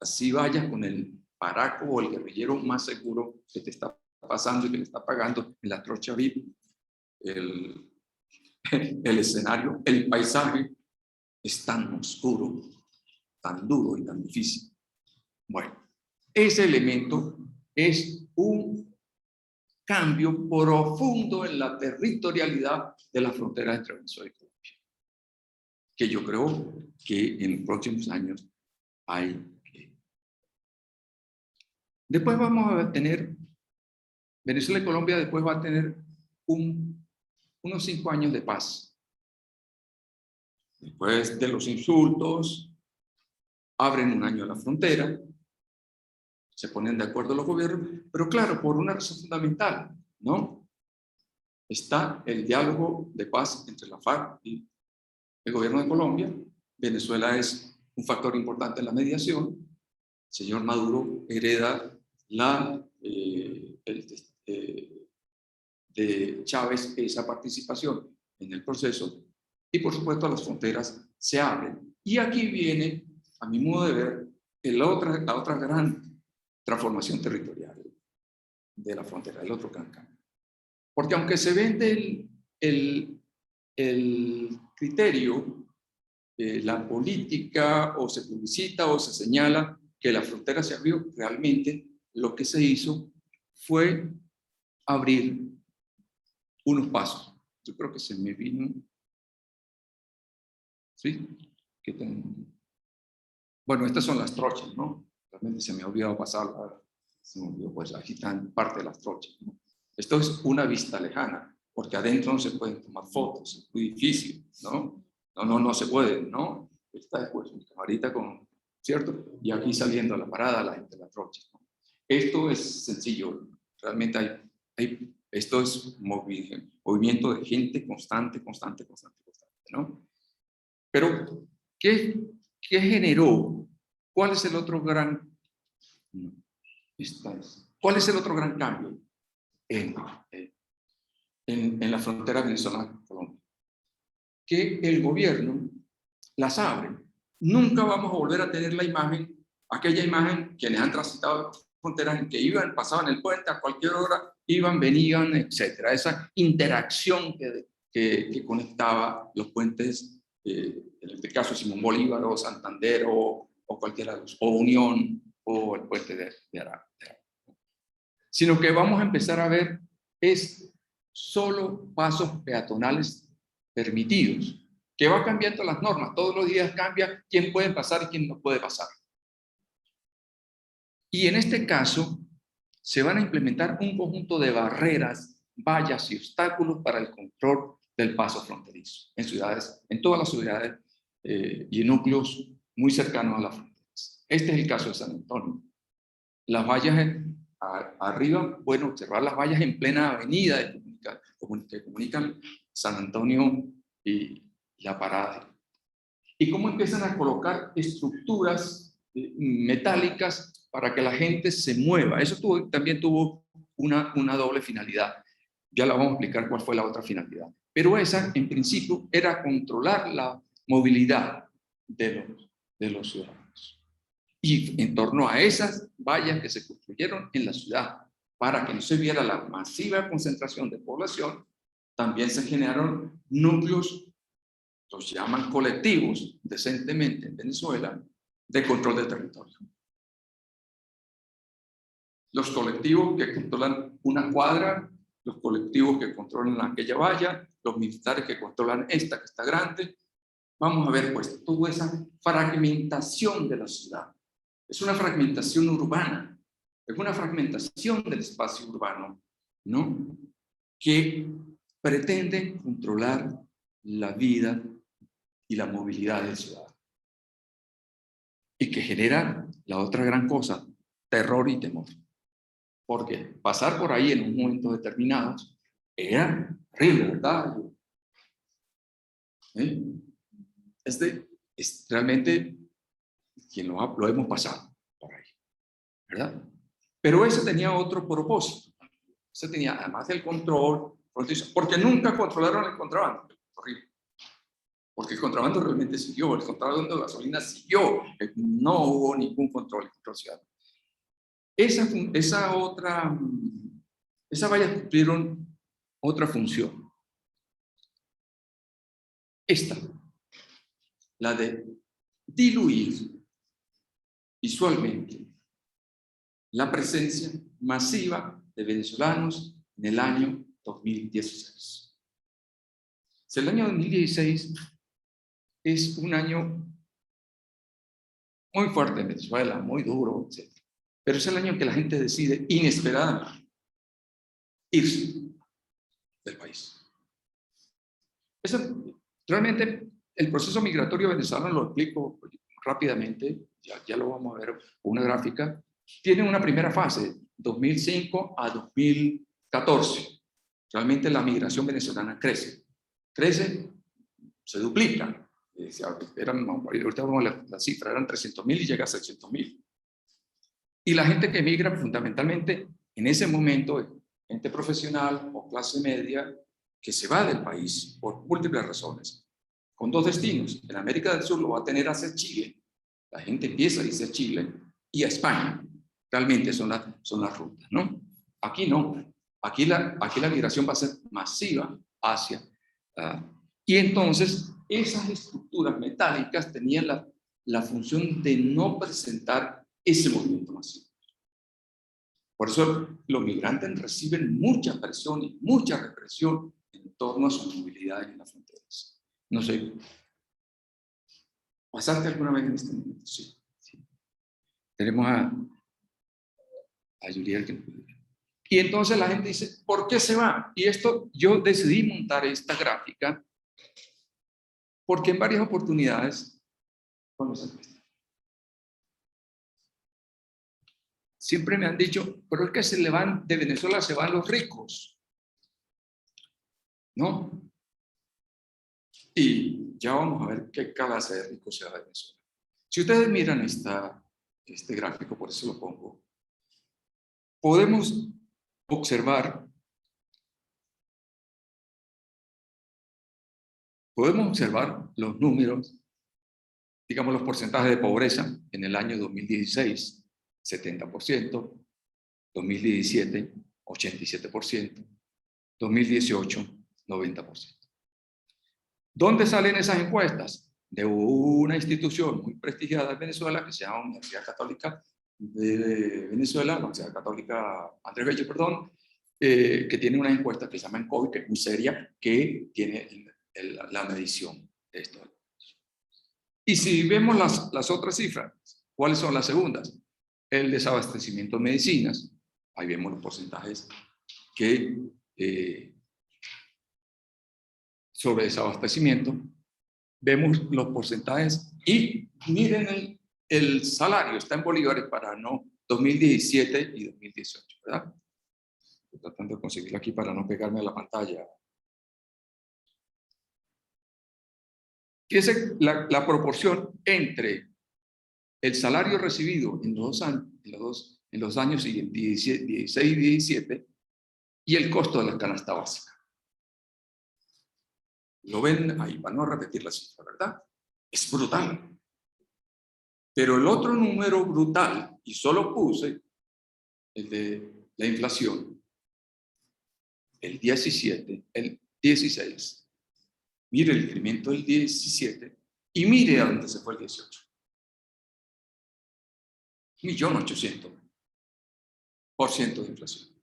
Así vayas con el paraco o el guerrillero más seguro que te está pasando y que le está pagando en la trocha VIP, el escenario, el paisaje es tan oscuro, tan duro y tan difícil. Bueno, ese elemento es un cambio profundo en la territorialidad de la frontera entre Venezuela y Colombia, que yo creo que en los próximos años hay que. Después vamos a tener, Venezuela y Colombia después va a tener unos 5 años de paz. Después de los insultos, abren un año la frontera, se ponen de acuerdo los gobiernos, pero claro, por una razón fundamental, ¿no? Está el diálogo de paz entre la FARC y el gobierno de Colombia. Venezuela es un factor importante en la mediación. El señor Maduro hereda de Chávez esa participación en el proceso y por supuesto las fronteras se abren. Y aquí viene, a mi modo de ver, la otra gran transformación territorial de la frontera, el otro gran cambio. Porque aunque se vende el criterio, la política, o se publicita o se señala que la frontera se abrió, realmente lo que se hizo fue abrir unos pasos. Yo creo que se me vino. ¿Sí? Bueno, estas son las trochas, ¿no? Realmente se me ha olvidado pasar, se me olvidó, pues aquí están parte de las trochas, ¿no? Esto es una vista lejana, porque adentro no se pueden tomar fotos, es muy difícil, ¿no? No se puede, ¿no? Está después una camarita con, ¿cierto? Y aquí saliendo a la parada la gente de la trocha, ¿no? Esto es sencillo, realmente esto es movimiento de gente constante, ¿no? Pero, ¿qué generó? ¿Cuál es el otro gran? ¿Cuál es el otro gran cambio en la frontera venezolana-Colombia? Que el gobierno las abre. Nunca vamos a volver a tener aquella imagen que les han transitado fronteras en que pasaban el puente a cualquier hora, iban, venían, etcétera. Esa interacción que conectaba los puentes, en este caso Simón Bolívar o Santander o cualquiera de los, o Unión o el puente de Arauca. Sino que vamos a empezar a ver solo pasos peatonales permitidos, que va cambiando las normas. Todos los días cambia quién puede pasar y quién no puede pasar. Y en este caso, se van a implementar un conjunto de barreras, vallas y obstáculos para el control del paso fronterizo en ciudades, en todas las ciudades y en núcleos muy cercanos a las fronteras. Este es el caso de San Antonio. Las vallas arriba, bueno, observar las vallas en plena avenida que comunican San Antonio y La Parada. Y cómo empiezan a colocar estructuras metálicas para que la gente se mueva. Eso también tuvo una doble finalidad. Ya la vamos a explicar cuál fue la otra finalidad. Pero esa, en principio, era controlar la movilidad de los ciudadanos. Y en torno a esas vallas que se construyeron en la ciudad, para que no se viera la masiva concentración de población, también se generaron núcleos, los llaman colectivos decentemente en Venezuela, de control del territorio. Los colectivos que controlan una cuadra, los colectivos que controlan aquella valla, los militares que controlan esta que está grande. Vamos a ver pues toda esa fragmentación de la ciudad. Es una fragmentación urbana, es una fragmentación del espacio urbano, ¿no? Que pretende controlar la vida y la movilidad del ciudadano. Y que genera la otra gran cosa, terror y temor. Porque pasar por ahí en un momento determinados era horrible, ¿verdad? Es realmente quien lo hemos pasado por ahí, ¿verdad? Pero eso tenía otro propósito. Eso tenía, además del control, porque nunca controlaron el contrabando. Horrible. Porque el contrabando realmente siguió, el contrabando de gasolina siguió. No hubo ningún control ciudadano. Esas vallas cumplieron otra función. Esta, la de diluir visualmente la presencia masiva de venezolanos en el año 2016. El año 2016 es un año muy fuerte en Venezuela, muy duro, etc. Pero es el año en que la gente decide inesperadamente irse del país. Realmente el proceso migratorio venezolano, lo explico rápidamente, ya lo vamos a ver con una gráfica. Tiene una primera fase, 2005 a 2014. Realmente la migración venezolana crece, se duplica. Ahorita vamos a la cifra, eran 300.000 y llega a 600.000. Y la gente que migra fundamentalmente en ese momento, gente profesional o clase media, que se va del país por múltiples razones, con dos destinos. En América del Sur lo va a tener hacia Chile. La gente empieza a irse a Chile y a España. Realmente son las rutas, ¿no? Aquí no. Aquí la migración va a ser masiva hacia... y entonces, esas estructuras metálicas tenían la función de no presentar ese movimiento masivo. Por eso los migrantes reciben mucha presión y mucha represión en torno a su movilidad en las fronteras. No sé, ¿pasaste alguna vez en este momento? Sí. Tenemos a Yuriel que... Y entonces la gente dice, ¿por qué se va? Y esto, yo decidí montar esta gráfica porque en varias oportunidades, siempre me han dicho, pero es que de Venezuela se van los ricos, ¿no? Y ya vamos a ver qué clase de ricos se va de Venezuela. Si ustedes miran este gráfico, por eso lo pongo, podemos observar los números, digamos los porcentajes de pobreza en el año 2016, 70%, 2017, 87%, 2018, 90%. ¿Dónde salen esas encuestas? De una institución muy prestigiada en Venezuela que se llama Universidad Católica de Venezuela, la Universidad Católica Andrés Bello, perdón, que tiene una encuesta que se llama ENCOI, que es muy seria, que tiene la medición de esto. Y si vemos las otras cifras, ¿cuáles son las segundas? El desabastecimiento de medicinas. Ahí vemos los porcentajes que sobre desabastecimiento. Vemos los porcentajes y miren el salario, está en bolívares para 2017 y 2018, ¿verdad? Estoy tratando de conseguirlo aquí para no pegarme a la pantalla. Fíjense la proporción entre el salario recibido en los años siguientes, 16 y 17, y el costo de la canasta básica. Lo ven ahí, para no repetir la cifra, ¿verdad? Es brutal. Pero el otro número brutal, y solo puse el de la inflación, el 17, el 16. Mire el incremento del 17 y mire a dónde se fue el 18. 1.800.000% de inflación.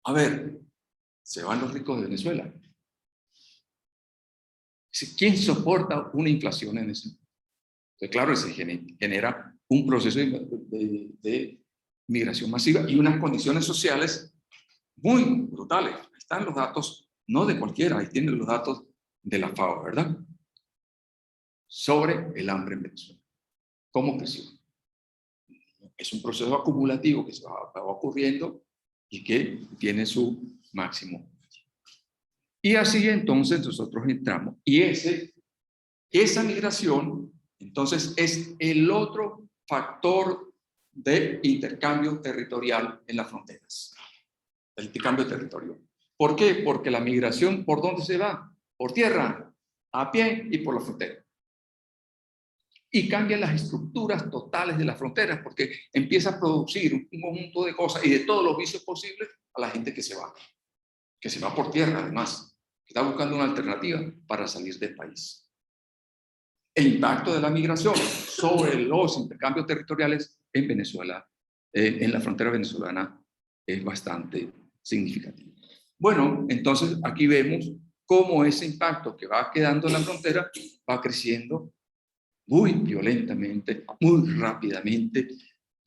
A ver, se van los ricos de Venezuela. ¿Quién soporta una inflación en ese momento? Entonces, claro, se genera un proceso de migración masiva y unas condiciones sociales muy brutales. Ahí están los datos, no de cualquiera, ahí tienen los datos de la FAO, ¿verdad? Sobre el hambre en Venezuela. ¿Cómo creció? Es un proceso acumulativo que se va ocurriendo y que tiene su máximo. Y así entonces nosotros entramos. Y esa migración, entonces, es el otro factor de intercambio territorial en las fronteras. El intercambio territorial. ¿Por qué? Porque la migración, ¿por dónde se va? Por tierra, a pie y por la frontera. Y cambian las estructuras totales de las fronteras, porque empieza a producir un conjunto de cosas y de todos los vicios posibles a la gente que se va por tierra, además, que está buscando una alternativa para salir del país. El impacto de la migración sobre los intercambios territoriales en Venezuela, en la frontera venezolana, es bastante significativo. Bueno, entonces aquí vemos cómo ese impacto que va quedando en la frontera va creciendo muy violentamente, muy rápidamente,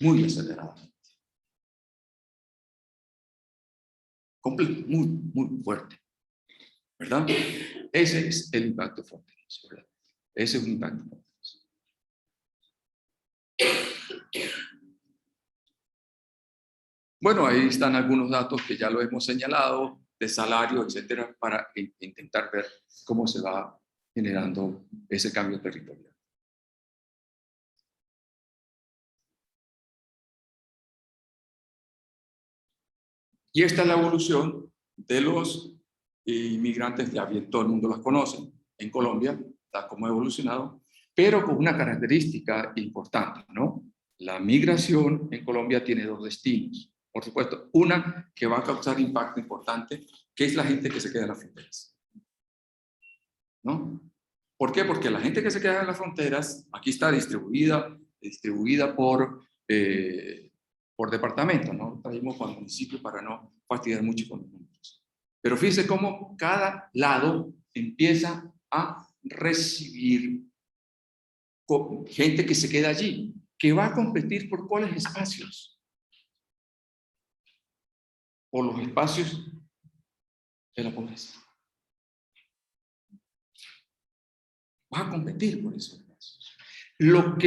muy aceleradamente. Muy, muy fuerte, ¿verdad? Ese es el impacto fronterizo, ¿verdad? Ese es un impacto fronterizo. Bueno, ahí están algunos datos que ya lo hemos señalado, de salario, etcétera, para intentar ver cómo se va generando ese cambio territorial. Y esta es la evolución de los inmigrantes, ya bien todo el mundo las conoce, en Colombia, está como ha evolucionado, pero con una característica importante, ¿no? La migración en Colombia tiene dos destinos. Por supuesto, una que va a causar impacto importante, que es la gente que se queda en las fronteras, ¿no? ¿Por qué? Porque la gente que se queda en las fronteras, aquí está distribuida por departamento, ¿no? Traímos por municipio para no fastidiar mucho con los números. Pero fíjense cómo cada lado empieza a recibir gente que se queda allí, que va a competir por cuáles espacios. Por los espacios de la pobreza. Va a competir por esos espacios. Lo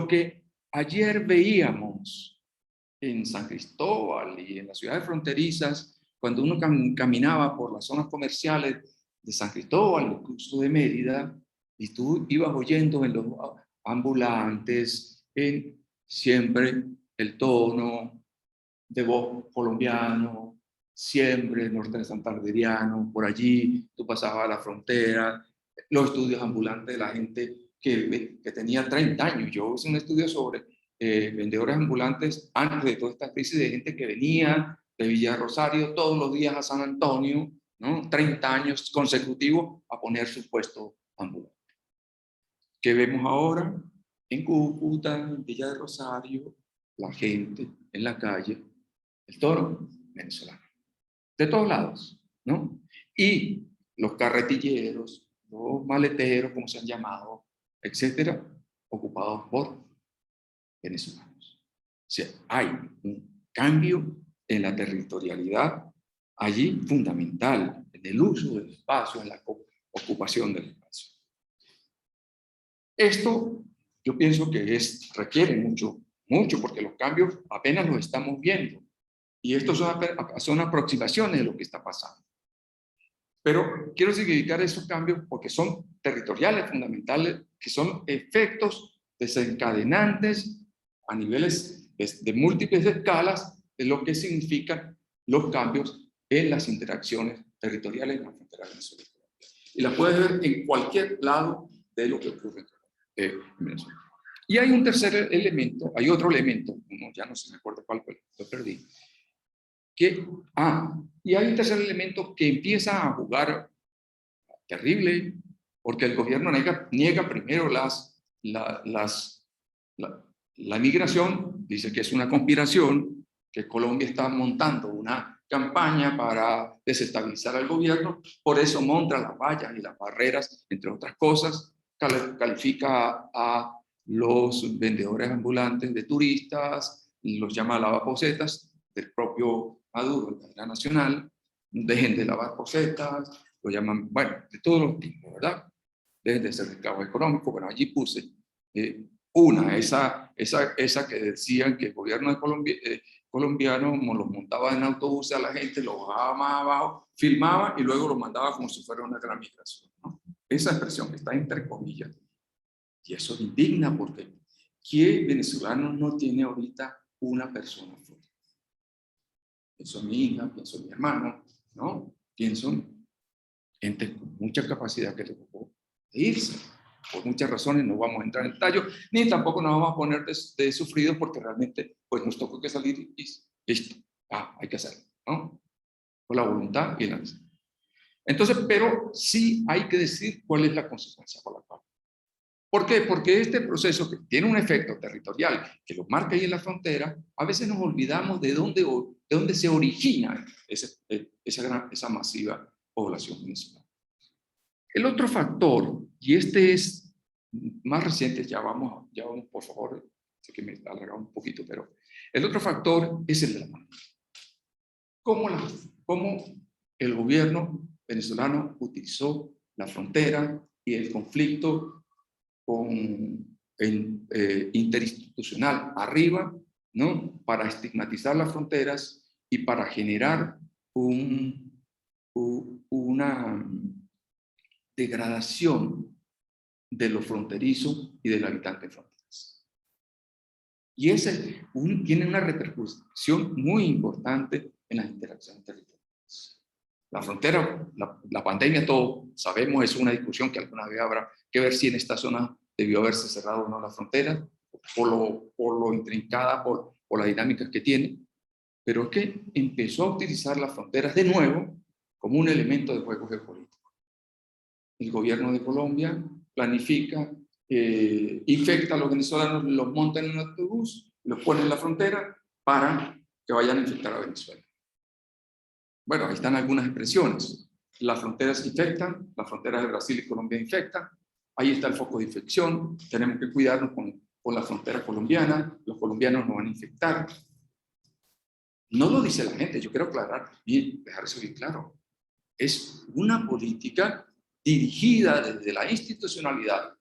que ayer veíamos en San Cristóbal y en las ciudades fronterizas, cuando uno caminaba por las zonas comerciales de San Cristóbal, incluso de Mérida, y tú ibas oyendo en los ambulantes, siempre el tono de voz colombiano, siempre norte santanderiano, por allí, tú pasabas a la frontera, los estudios ambulantes de la gente que tenía 30 años. Yo hice un estudio sobre vendedores ambulantes antes de toda esta crisis, de gente que venía de Villa Rosario todos los días a San Antonio, ¿no? 30 años consecutivos a poner su puesto ambulante. ¿Qué vemos ahora? En Cúcuta, en Villa de Rosario, la gente en la calle el toro venezolano. De todos lados, ¿no? Y los carretilleros, los maleteros, como se han llamado, etcétera, ocupados por venezolanos. O sea, hay un cambio en la territorialidad allí fundamental, en el uso del espacio, en la ocupación del espacio. Esto yo pienso que requiere mucho, porque los cambios apenas los estamos viendo. Y estos son aproximaciones de lo que está pasando. Pero quiero significar esos cambios porque son territoriales, fundamentales, que son efectos desencadenantes a niveles de múltiples escalas de lo que significan los cambios en las interacciones territoriales en la frontera venezolana. Y las puedes ver en cualquier lado de lo que ocurre en Venezuela. Y hay un tercer elemento, hay otro elemento, ya no se me acuerda cuál fue, lo perdí. Y hay un tercer elemento que empieza a jugar terrible, porque el gobierno niega primero la migración, dice que es una conspiración, que Colombia está montando una campaña para desestabilizar al gobierno, por eso monta las vallas y las barreras, entre otras cosas, califica a los vendedores ambulantes de turistas, los llama lavaposetas del propio Maduro en cadena nacional, dejen de lavar posetas, lo llaman, bueno, de todos los tipos, ¿verdad? Dejen de ser esclavos económicos. Bueno, allí puse esa que decían que el gobierno colombiano los montaba en autobuses a la gente, los bajaba más abajo, filmaba y luego los mandaba como si fuera una gran migración, ¿no? Esa expresión que está entre comillas. Y eso indigna porque ¿qué venezolano no tiene ahorita una persona fuera? Pienso en mi hija, pienso en mi hermano, ¿no? Pienso en gente con mucha capacidad que le tocó irse. Por muchas razones no vamos a entrar en detalle, ni tampoco nos vamos a poner de sufridos porque realmente pues nos tocó que salir y listo. Hay que hacerlo, ¿no? Con la voluntad y la necesidad. Entonces, pero sí hay que decir cuál es la consecuencia por la cual. ¿Por qué? Porque este proceso que tiene un efecto territorial que lo marca ahí en la frontera, a veces nos olvidamos de dónde se origina esa masiva población venezolana. El otro factor, y este es más reciente, ya vamos por favor, sé que me he alargado un poquito, pero el otro factor es el de la mano. ¿Cómo el gobierno venezolano utilizó la frontera y el conflicto interinstitucional arriba, ¿no? Para estigmatizar las fronteras y para generar una degradación de lo fronterizo y del habitante fronteras. Y ese tiene una repercusión muy importante en las interacciones territoriales. La frontera, la pandemia, todos sabemos, es una discusión que alguna vez habrá que ver si en esta zona debió haberse cerrado o no la frontera, por lo intrincada, por las dinámicas que tiene, pero es que empezó a utilizar las fronteras de nuevo como un elemento de juego geopolítico. El gobierno de Colombia planifica, infecta a los venezolanos, los monta en un autobús, los pone en la frontera para que vayan a infectar a Venezuela. Bueno, ahí están algunas expresiones. Las fronteras infectan, las fronteras de Brasil y Colombia infectan. Ahí está el foco de infección. Tenemos que cuidarnos con la frontera colombiana. Los colombianos nos van a infectar. No lo dice la gente, yo quiero aclarar y dejar eso bien claro. Es una política dirigida desde la institucionalidad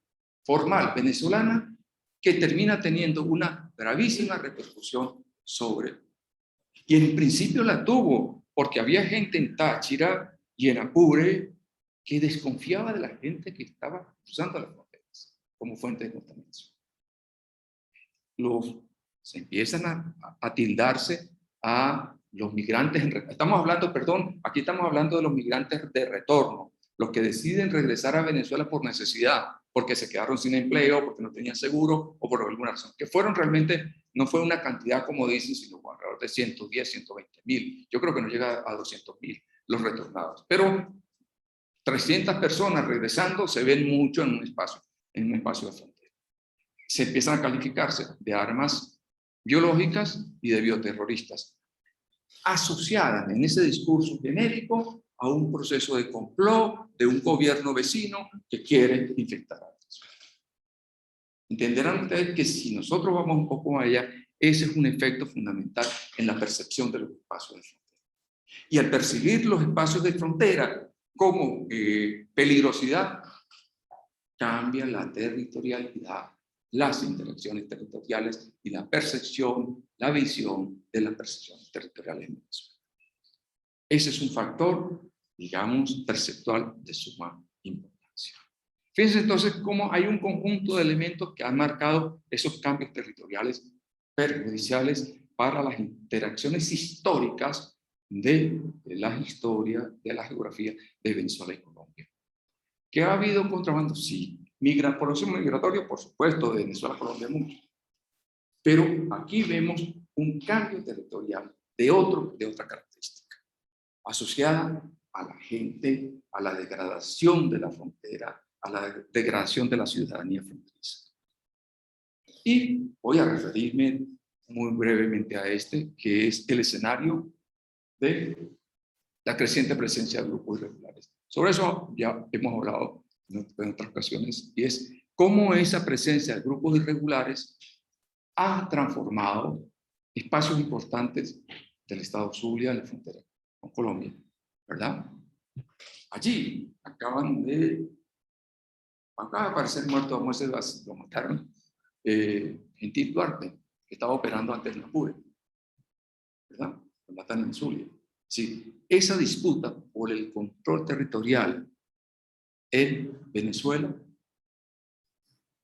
formal venezolana que termina teniendo una gravísima repercusión sobre. Y en principio la tuvo, porque había gente en Táchira y en Apure que desconfiaba de la gente que estaba cruzando las fronteras como fuente de contaminación. Se empiezan a tildarse a los migrantes, estamos hablando, perdón, aquí estamos hablando de los migrantes de retorno, los que deciden regresar a Venezuela por necesidad, porque se quedaron sin empleo, porque no tenían seguro o por alguna razón, que fueron realmente, no fue una cantidad como dicen, sino alrededor de 110, 120 mil, yo creo que no llega a 200 mil los retornados, pero 300 personas regresando se ven mucho en un espacio de frontera. Se empiezan a calificarse de armas biológicas y de bioterroristas. asociadas en ese discurso genérico a un proceso de complot de un gobierno vecino que quiere infectar a otros. Entenderán ustedes que si nosotros vamos un poco más allá, ese es un efecto fundamental en la percepción de los espacios de frontera. Y al percibir los espacios de frontera como peligrosidad, cambia la territorialidad, las interacciones territoriales y la percepción, la visión de las percepciones territoriales en Venezuela. Ese es un factor, digamos, perceptual de suma importancia. Fíjense entonces cómo hay un conjunto de elementos que han marcado esos cambios territoriales perjudiciales para las interacciones históricas de la historia, de la geografía de Venezuela y Colombia. ¿Que ha habido contrabando? Sí. Proceso migratorio, por supuesto, de Venezuela a Colombia mucho. Pero aquí vemos un cambio territorial de otra característica, asociada a la gente, a la degradación de la frontera, a la degradación de la ciudadanía fronteriza. Y voy a referirme muy brevemente a que es el escenario de la creciente presencia de grupos irregulares. Sobre eso ya hemos hablado en otras ocasiones, y es cómo esa presencia de grupos irregulares ha transformado espacios importantes del estado Zulia, en la frontera con Colombia, ¿verdad? Allí acaba de aparecer muerto, lo mataron, Gentil Duarte, que estaba operando antes en Apure, ¿verdad? Lo matan en Zulia. Sí, esa disputa por el control territorial en Venezuela,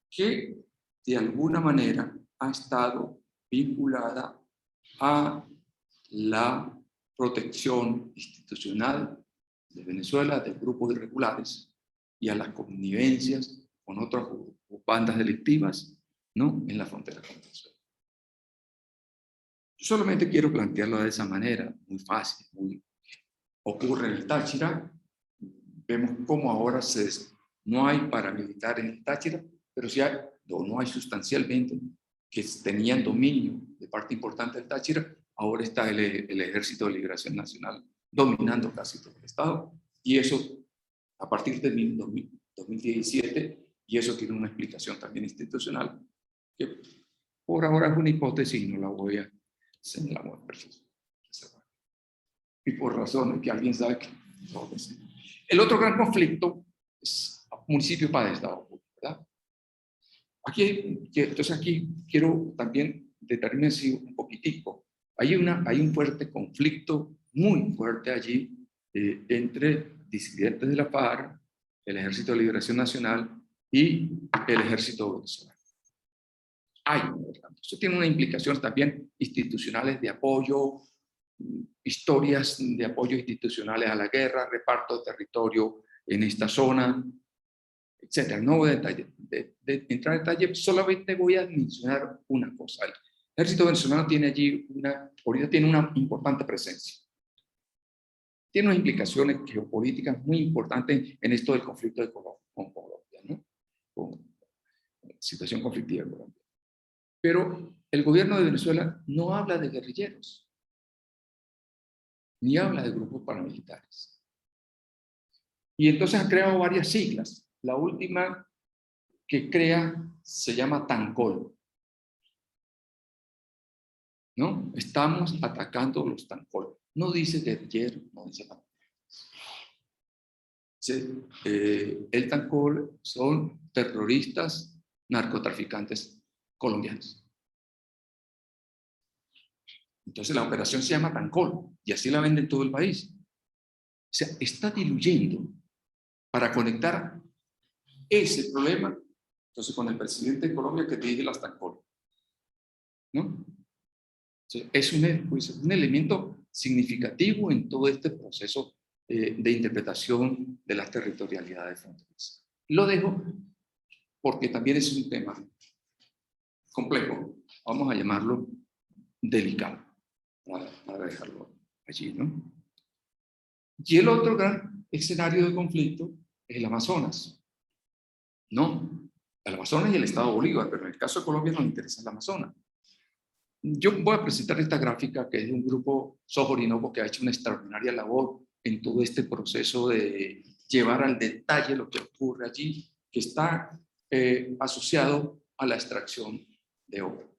que de alguna manera ha estado vinculada a la protección institucional de Venezuela de grupos irregulares y a las connivencias con otras bandas delictivas, ¿no?, en la frontera con Venezuela. Yo solamente quiero plantearlo de esa manera, muy fácil, ocurre en el Táchira. Vemos cómo ahora no hay paramilitares en el Táchira, pero sí hay, no hay sustancialmente, que tenían dominio de parte importante del Táchira. Ahora está el Ejército de Liberación Nacional dominando casi todo el estado, y eso a partir de 2017, y eso tiene una explicación también institucional, que por ahora es una hipótesis y no la voy a señalar muy preciso. Y por razones que alguien sabe que no lo sé. El otro gran conflicto es municipio para Estado, ¿verdad? Entonces aquí quiero también detenerme así un poquitico. Hay un fuerte conflicto, muy fuerte allí, entre disidentes de la FARC, el Ejército de Liberación Nacional y el Ejército venezolano. Eso tiene unas implicaciones también institucionales de apoyo, historias de apoyo institucionales a la guerra, reparto de territorio en esta zona, etcétera. No voy a entrar en detalle, solamente voy a mencionar una cosa. El ejército venezolano tiene allí ahorita tiene una importante presencia. Tiene unas implicaciones geopolíticas muy importantes en esto del conflicto con Colombia, ¿no? Con la situación conflictiva de Colombia. Pero el gobierno de Venezuela no habla de guerrilleros, ni habla de grupos paramilitares. Y entonces ha creado varias siglas. La última que crea se llama TANCOL, ¿no? Estamos atacando los TANCOL. No dice guerrilleros, no dice TANCOL. El TANCOL son terroristas, narcotraficantes colombianos. Entonces la operación se llama TANCOL y así la venden en todo el país. O sea, está diluyendo para conectar ese problema entonces con el presidente de Colombia que dirige las TANCOL, ¿no? O sea, es un elemento significativo en todo este proceso de interpretación de las territorialidades fronterizas. Lo dejo porque también es un tema complejo, vamos a llamarlo delicado, para dejarlo allí, ¿no? Y el otro gran escenario de conflicto es el Amazonas, ¿no? El Amazonas y el Estado Bolívar, pero en el caso de Colombia nos interesa el Amazonas. Yo voy a presentar esta gráfica que es de un grupo Sojo Orinoco que ha hecho una extraordinaria labor en todo este proceso de llevar al detalle lo que ocurre allí, que está asociado a la extracción de oro.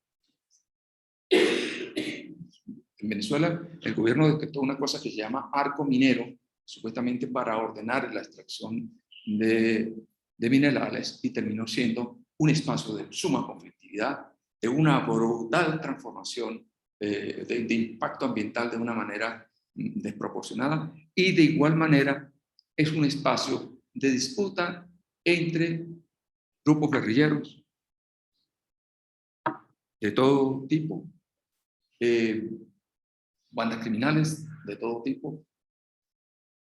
En Venezuela, el gobierno decretó una cosa que se llama arco minero, supuestamente para ordenar la extracción de minerales, y terminó siendo un espacio de suma conflictividad, de una brutal transformación, de impacto ambiental de una manera desproporcionada, y de igual manera es un espacio de disputa entre grupos guerrilleros de todo tipo, bandas criminales de todo tipo,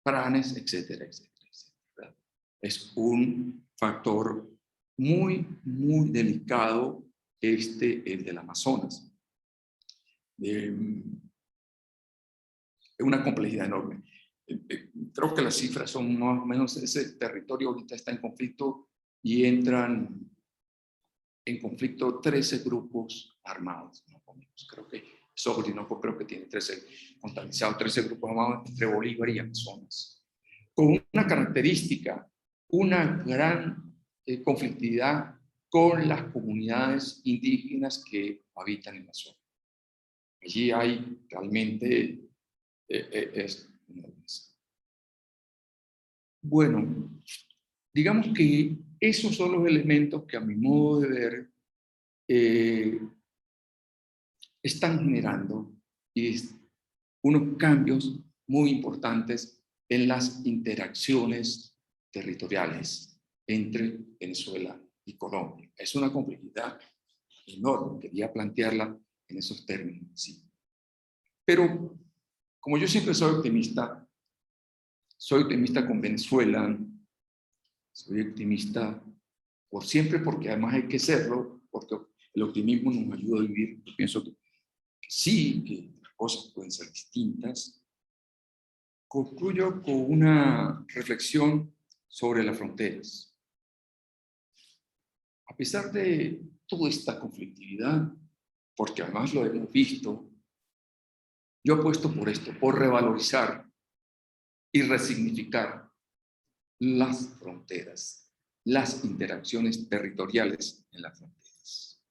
planes, etcétera, etcétera, etcétera. Es un factor muy, muy delicado el del Amazonas. Es una complejidad enorme. Creo que las cifras son más o menos, ese territorio ahorita está en conflicto y entran en conflicto 13 grupos armados. ¿No? Creo que Sojo Orinoco creo que tiene 13, contabilizado 13 grupos armados entre Bolívar y Amazonas. Con una característica, una gran conflictividad con las comunidades indígenas que habitan en la zona. Allí hay realmente bueno, digamos que esos son los elementos que a mi modo de ver están generando unos cambios muy importantes en las interacciones territoriales entre Venezuela y Colombia. Es una complejidad enorme, quería plantearla en esos términos, sí. Pero como yo siempre soy optimista con Venezuela, soy optimista por siempre, porque además hay que serlo, porque el optimismo nos ayuda a vivir. Yo pienso que sí, que las cosas pueden ser distintas. Concluyo con una reflexión sobre las fronteras. A pesar de toda esta conflictividad, porque además lo hemos visto, yo apuesto por esto, por revalorizar y resignificar las fronteras, las interacciones territoriales en las fronteras.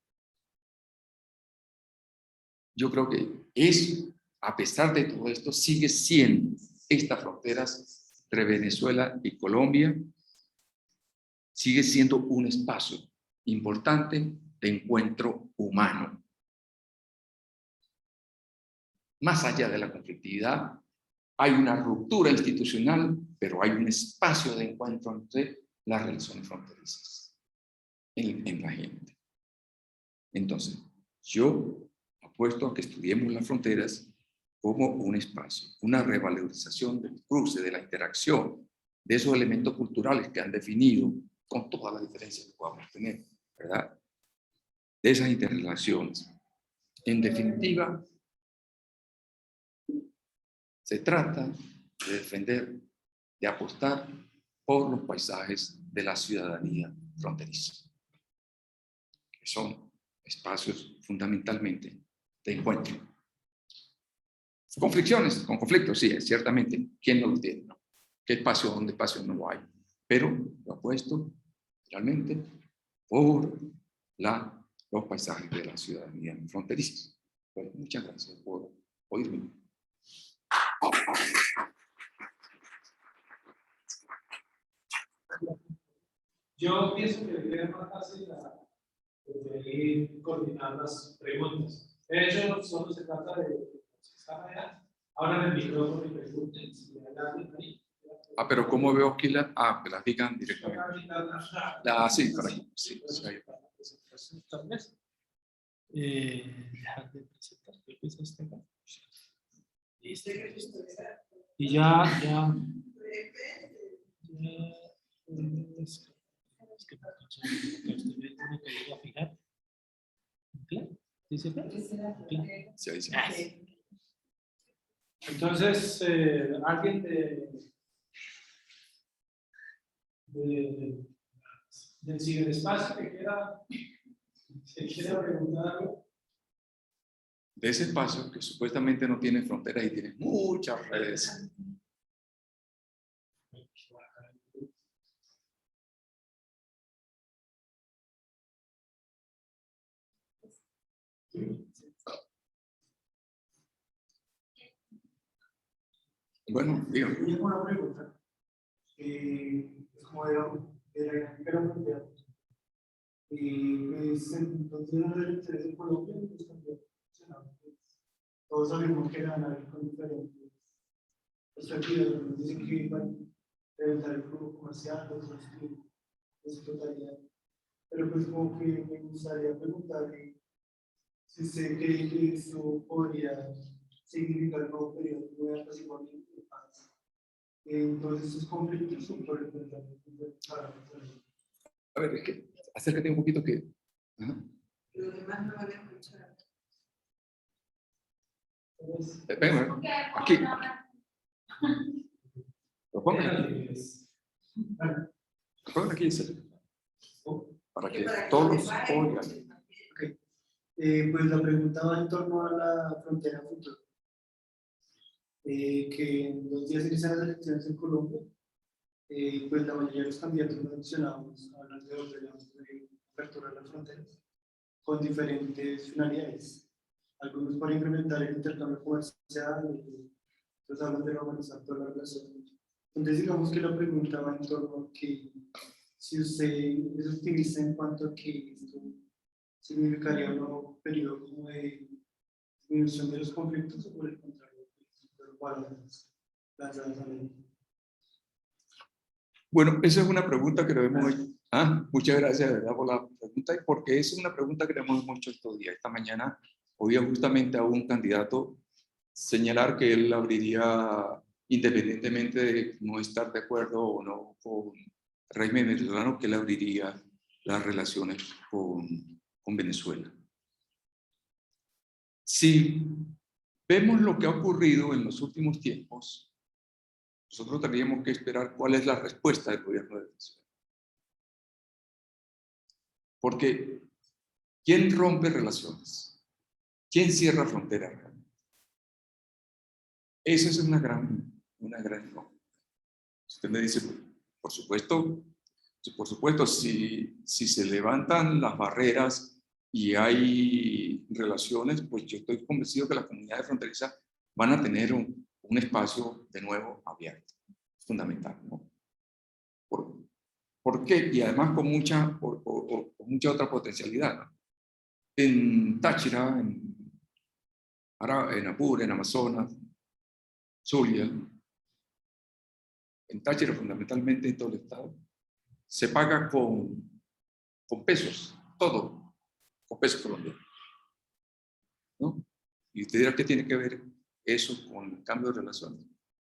Yo creo que eso, a pesar de todo esto, sigue siendo estas fronteras entre Venezuela y Colombia, sigue siendo un espacio importante de encuentro humano. Más allá de la conflictividad, hay una ruptura institucional, pero hay un espacio de encuentro entre las relaciones fronterizas en la gente. Entonces, yo apuesto a que estudiemos las fronteras como un espacio, una revalorización del cruce, de la interacción, de esos elementos culturales que han definido, con todas las diferencias que podamos tener, ¿verdad? De esas interrelaciones. En definitiva, se trata de defender, de apostar por los paisajes de la ciudadanía fronteriza, que son espacios fundamentalmente de encuentro. Con fricciones, con conflictos, sí, ciertamente. ¿Quién no lo tiene? ¿No? ¿Qué espacio, dónde espacio no hay? Pero lo apuesto realmente por los paisajes de la ciudadanía fronteriza. Bueno, muchas gracias por oírme. Yo pienso que sería más fácil ir coordinar las preguntas. De hecho, solo se trata de ahora en el micrófono y pregunten si hay alguien ahí. Ah, pero ¿cómo veo aquí las? Ah, que las digan directamente. Sí, para aquí. Sí, sí, ahí. Dejar de presentar. Y ya. Es que usted tiene que ir a fijar. ¿Dice qué? Sí, ahí sí. Entonces, alguien del ciberespacio que quiera preguntar algo. de ese espacio que supuestamente no tiene fronteras y tiene muchas redes. Bueno, dígame. Yo tengo una pregunta. Es como de la dinámica mundial. Pues entonces no le interesa en Colombia, pues también. Todos sabemos que la nave con diferentes perspectivas, nos dicen que van a reventar el flujo comercial, otros que explotarían. Pero pues como que me gustaría preguntarle si usted cree que eso podría significar un nuevo periodo de apaciguamiento de paz. Entonces, esos conflictos son por el pensamiento para A ver, es que acércate un poquito que... Ajá. Los demás no van a escuchar. Venga, aquí. Lo pongan aquí. Lo pongan aquí, para que todos oigan. Pues la pregunta va en torno a la frontera futura. Que en 2 días inician las elecciones en Colombia, pues la mayoría de los candidatos mencionados hablan de la apertura de las fronteras con diferentes finalidades. Algunos para incrementar el intercambio comercial, otros hablan de normalizar toda la relación. Entonces, digamos que la pregunta va en torno a que si usted es optimista en cuanto a que esto significaría un nuevo periodo como de disminución de los conflictos o por el contrario, de los valores lanzados a la ley. Bueno, esa es una pregunta que debemos... muchas gracias, de verdad, por la pregunta, porque es una pregunta que le hemos hecho estos días. Esta mañana oía justamente a un candidato señalar que él abriría, independientemente de no estar de acuerdo o no con el régimen venezolano, que él abriría las relaciones con Venezuela. Si vemos lo que ha ocurrido en los últimos tiempos, nosotros tendríamos que esperar cuál es la respuesta del gobierno de Venezuela. Porque, ¿quién rompe relaciones? ¿Quién cierra fronteras? Esa es una gran no. Usted me dice, por supuesto, si se levantan las barreras y hay relaciones, pues yo estoy convencido que las comunidades fronterizas van a tener un espacio de nuevo abierto. Es fundamental, ¿no? ¿Por qué? Y además con mucha otra potencialidad, ¿no? En Táchira, en Apure, en Amazonas, Zulia, en Táchira fundamentalmente en todo el estado, se paga con pesos, todo con pesos colombianos, ¿no? Y usted dirá, ¿qué tiene que ver eso con el cambio de relaciones?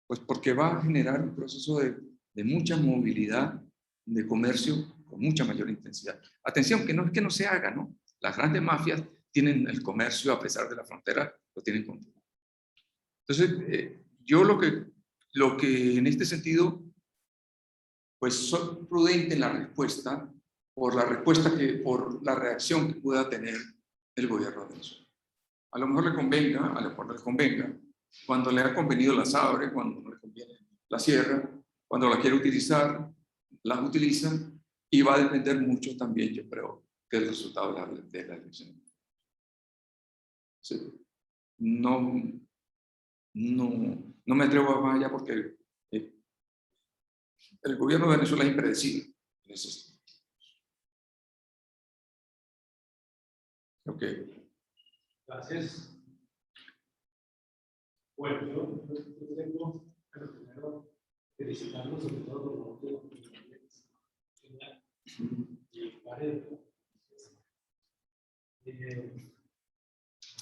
Pues porque va a generar un proceso de mucha movilidad de comercio con mucha mayor intensidad. Atención, que no es que no se haga, ¿no? Las grandes mafias tienen el comercio, a pesar de la frontera, lo tienen controlado. Entonces, yo lo que en este sentido, pues soy prudente en la respuesta, por la reacción que pueda tener el gobierno de Venezuela. A lo mejor le convenga, a lo mejor no le convenga, cuando le ha convenido las abre, cuando no le conviene la cierra, cuando la quiere utilizar, las utiliza, y va a depender mucho también, yo creo, del resultado de la elección. Sí. No me atrevo a más allá porque el gobierno de Venezuela es impredecible. Ok. Gracias. Bueno, yo tengo, pero primero, felicitarlos sobre todo por lo que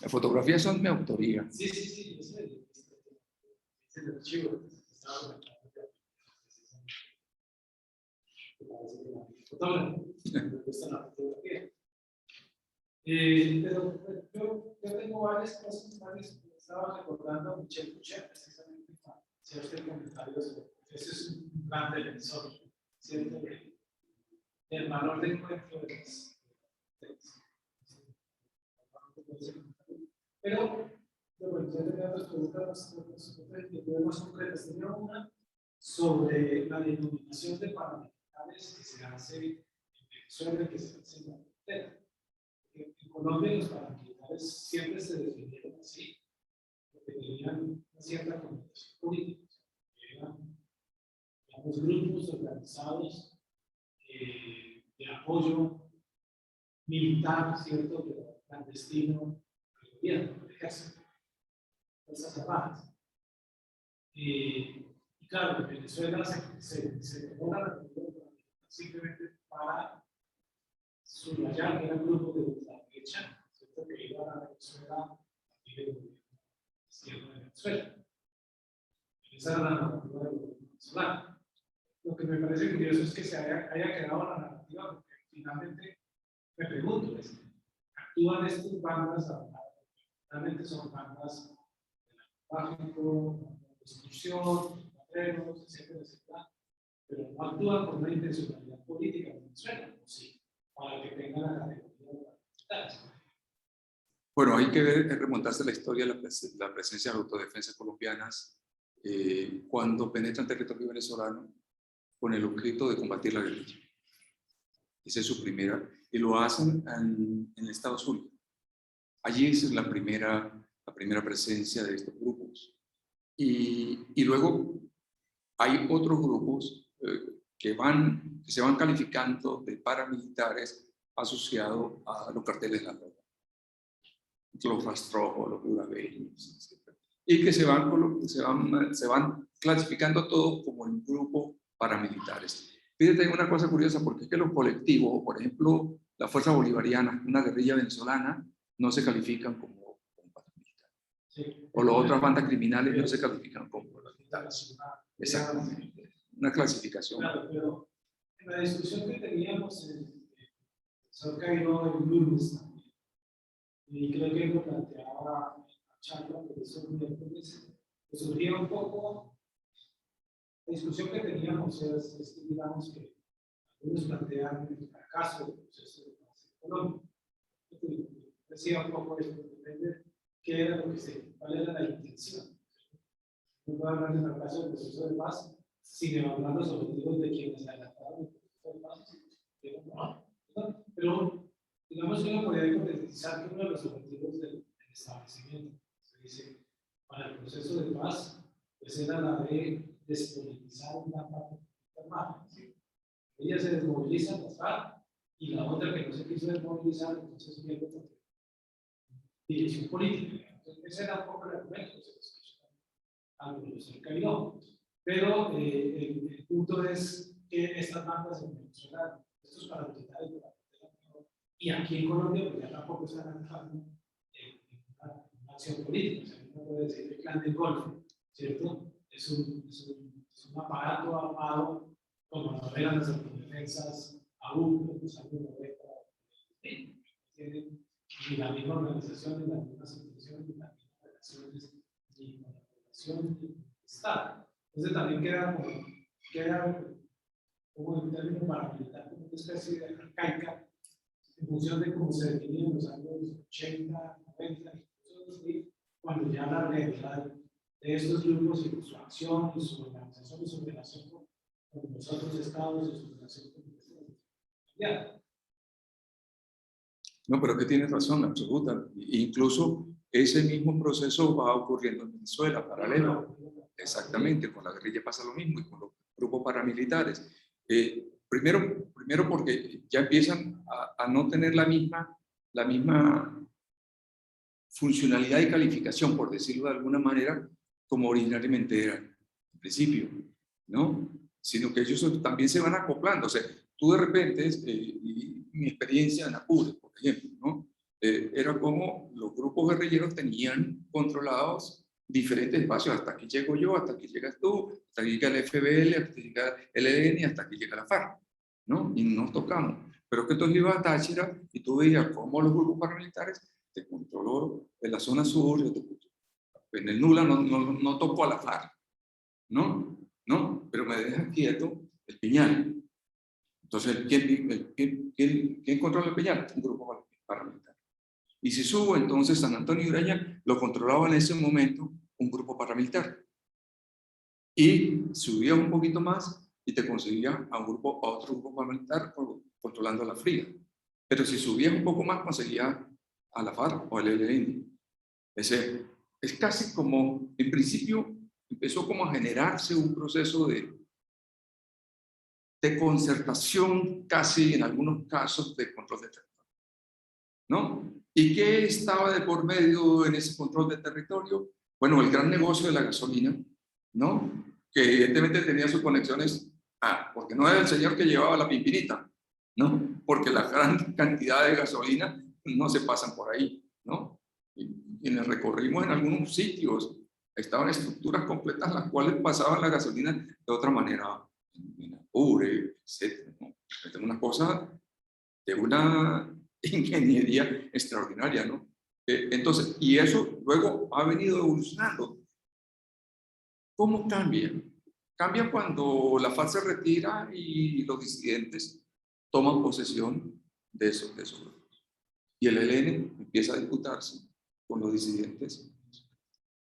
Las fotografías son mi autoría. Sí, yo sé. Es el archivo. Pero yo tengo varias cosas, estaba recordando a Michel Foucault, precisamente, ciertos comentarios. Ese es un gran televisor, ¿cierto? El valor de encuentro de los Pero, bueno, ya tenía otras preguntas más concretas. Tenía una sobre la denominación de paramilitares que se hace en Venezuela, que se hace en la frontera. En Colombia los paramilitares siempre se definieron así, porque tenían una cierta connotación política. Eran, digamos, grupos organizados de apoyo militar, ¿cierto?, pero clandestino al gobierno, al ejército, fuerzas armadas. Y claro, en Venezuela se tomó la revolución simplemente para subrayar que era un grupo de ultraderecha, ¿cierto?, que iba a Venezuela a partir del gobierno izquierdo de Venezuela. Esa era la narrativa del gobierno venezolano. Lo que me parece curioso es que se haya quedado la narrativa, porque finalmente me pregunto, ¿actúan estas bandas armadas? Realmente son bandas de narcotráfico, de destrucción, patreros, etcétera, etcétera, pero no actúan con una intencionalidad política en Venezuela, ¿o sí? Para que tengan la categoría de paramilitares. Bueno, hay que remontarse a la historia de la presencia de autodefensas colombianas cuando penetran territorio venezolano con el objeto de combatir la guerrilla. Esa es su primera, y lo hacen en Estados Unidos. Allí es la primera presencia de estos grupos. Y luego hay otros grupos que se van calificando de paramilitares asociados a los carteles de la droga, los rastrojos, los durabeños, etc. Y que se van clasificando todos como en grupos paramilitares. Fíjate una cosa curiosa, porque es que los colectivos, por ejemplo, la Fuerza Bolivariana, una guerrilla venezolana, no se califican como paramilitares. Sí. O las otras bandas criminales no se califican como paramilitares. Exactamente. Una clasificación. Claro, pero en la discusión que teníamos, el profesor Cairo el lunes también, y creo que lo planteaba a charla, pero eso miércoles, que surgía un poco. La discusión que teníamos es que, digamos, que algunos plantean el fracaso del proceso de paz económico. Decía un poco esto, depende qué era lo que cuál era la intención. No puedo hablar del fracaso del proceso de paz sin evaluar los objetivos de quienes adelantaron el proceso de paz. Pero, digamos que uno podría hipotetizar que uno de los objetivos del establecimiento, se dice, para el proceso de paz, pues era la de despolitizar una parte armada. ¿Sí? Ella se desmoviliza, las FARC, y la otra que no se quiso desmovilizar, entonces pierde dirección política. Entonces, ese era un poco el argumento que se discutió al profesor Cairo. Pero el punto es que estas bandas en Venezuela, estos paramilitares de la frontera, y aquí en Colombia, pues ya tampoco están actuando en una acción política. O sea, uno puede decir el clan del Golfo, ¿cierto? Es un aparato armado como lo eran las autodefensas AUC, los años 90, tienen ni la misma organización, ni las mismas instituciones, ni las mismas relaciones, ni con la población, ni con el Estado. Entonces también queda como en términos paramilitar, como una especie de arcaica, en función de cómo se definía en los años 80, 90, cuando ya la realidad de estos grupos y su acción y su organización y su relación con los otros estados y su relación con los estados. No, pero que tienes razón, absoluta. Incluso ese mismo proceso va ocurriendo en Venezuela, paralelo. Exactamente, con la guerrilla pasa lo mismo y con los grupos paramilitares. Primero porque ya empiezan a no tener la misma funcionalidad y calificación, por decirlo de alguna manera, como originariamente eran al principio, ¿no? Sino que ellos también se van acoplando. O sea, tú de repente, y mi experiencia en Apure, por ejemplo, ¿no? Era como los grupos guerrilleros tenían controlados diferentes espacios, hasta aquí llego yo, hasta aquí llegas tú, hasta aquí llega el FBL, hasta aquí llega el ELN, hasta aquí llega la FARC, ¿no? Y nos tocamos. Pero es que entonces ibas a Táchira y tú veías cómo los grupos paramilitares te controló en la zona sur, en el Nula no tocó a la FARC, ¿no? Pero me deja quieto el Piñal. Entonces, ¿quién controla el Piñal? Un grupo paramilitar. Y si subo, entonces San Antonio y Ureña lo controlaba en ese momento un grupo paramilitar. Y subía un poquito más y te conseguía a otro grupo paramilitar controlando la fría. Pero si subías un poco más, conseguía a la FARC o al ELN. Es casi como, en principio, empezó como a generarse un proceso de concertación, casi en algunos casos de control de territorio, ¿no? ¿Y qué estaba de por medio en ese control de territorio? Bueno, el gran negocio de la gasolina, ¿no? Que evidentemente tenía sus conexiones, porque no era el señor que llevaba la pimpinita, ¿no? Porque la gran cantidad de gasolina no se pasan por ahí, ¿no? Y quienes recorrimos en algunos sitios, estaban estructuras completas las cuales pasaban la gasolina de otra manera, en Apure, etc., ¿no? Es una cosa de una ingeniería extraordinaria, ¿no? Entonces, y eso luego ha venido evolucionando. ¿Cómo cambia? Cambia cuando la FARC se retira y los disidentes toman posesión de esos grupos. Y el ELN empieza a disputarse con los disidentes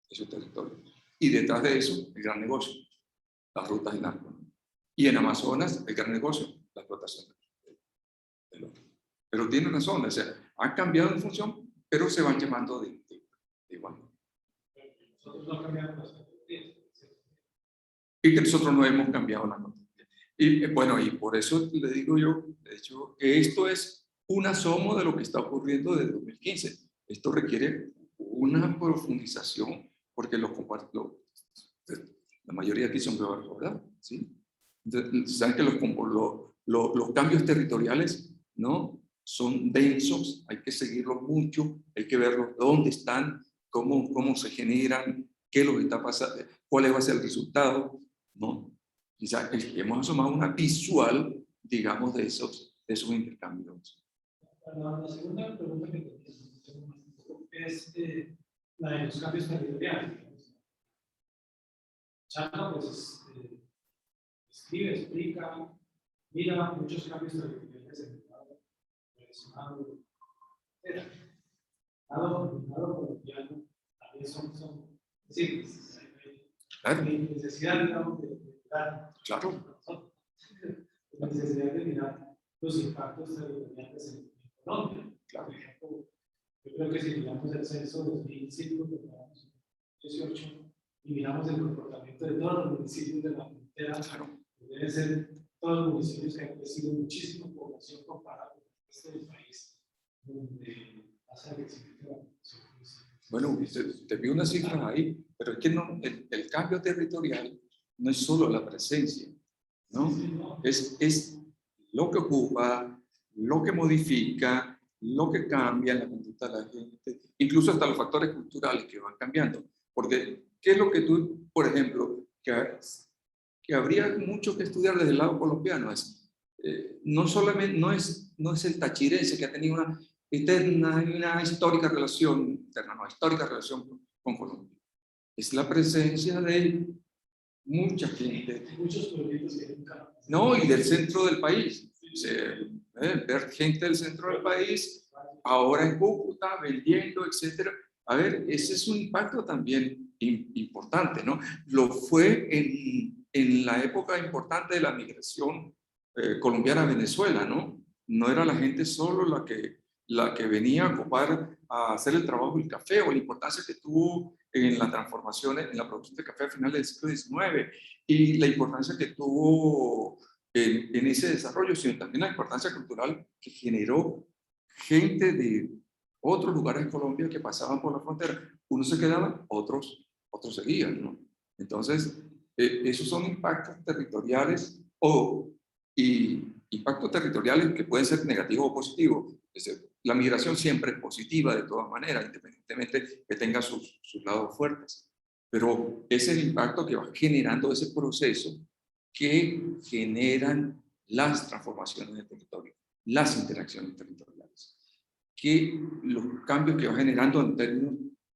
de su territorio. Y detrás de eso, el gran negocio, las rutas de narco. Y en Amazonas, el gran negocio, la explotación del oro. Pero tiene razón, o sea, han cambiado en función, pero se van llamando de igual. Nosotros no cambiamos las categorías. Y que nosotros no hemos cambiado la nota. Y bueno, y por eso le digo yo, de hecho, que esto es un asomo de lo que está ocurriendo desde 2015. Esto requiere una profundización, porque la mayoría aquí son peores, ¿verdad? ¿Sí? Entonces, saben que los cambios territoriales, ¿no? Son densos, hay que seguirlos mucho, hay que verlos dónde están, cómo se generan, qué es lo que está pasando, cuál va a ser el resultado, ¿no? Quizás hemos asomado una visual, digamos, de esos intercambios. La segunda pregunta que tenía es la de los cambios territoriales. Chana, pues, escribe, explica, mira muchos cambios territoriales en el lado relacionado, etc. Lado colombiano también son simples. Hay necesidad, digamos, de mirar. Claro. La necesidad de mirar los impactos territoriales en Colombia. Claro. Por ejemplo, yo creo que si miramos el censo 2005, que miramos 18, y miramos el comportamiento de todos los municipios de la frontera, Claro. deben ser todos los municipios que han crecido muchísimo población comparada con el resto del país, donde pasa el crecimiento de la población. Bueno, te vi unas cifras ahí, pero es que no, el cambio territorial no es solo la presencia, ¿no? Sí, no. Es lo que ocupa, lo que modifica, lo que cambia en la conducta de la gente, incluso hasta los factores culturales que van cambiando. Porque, ¿qué es lo que tú, por ejemplo, que habría mucho que estudiar desde el lado colombiano? No solamente, no es el tachirense que ha tenido una histórica relación, histórica relación con Colombia. Es la presencia de mucha gente. Muchos pueblitos que nunca. No, y del centro del país. Ver gente del centro del país, ahora en Cúcuta, vendiendo, etcétera. A ver, ese es un impacto también importante, ¿no? Lo fue en la época importante de la migración colombiana a Venezuela, ¿no? No era la gente solo la que venía a ocupar, a hacer el trabajo del café, o la importancia que tuvo en la transformación, en la producción de café a finales del siglo XIX, y la importancia que tuvo en ese desarrollo, sino también la importancia cultural que generó gente de otros lugares de Colombia que pasaban por la frontera. Unos se quedaban, otros seguían, ¿no? Entonces, esos son impactos territoriales y impactos territoriales que pueden ser negativos o positivos. La migración siempre es positiva de todas maneras, independientemente que tenga sus lados fuertes. Pero es el impacto que va generando ese proceso que generan las transformaciones del territorio, las interacciones territoriales, que los cambios que va generando en términos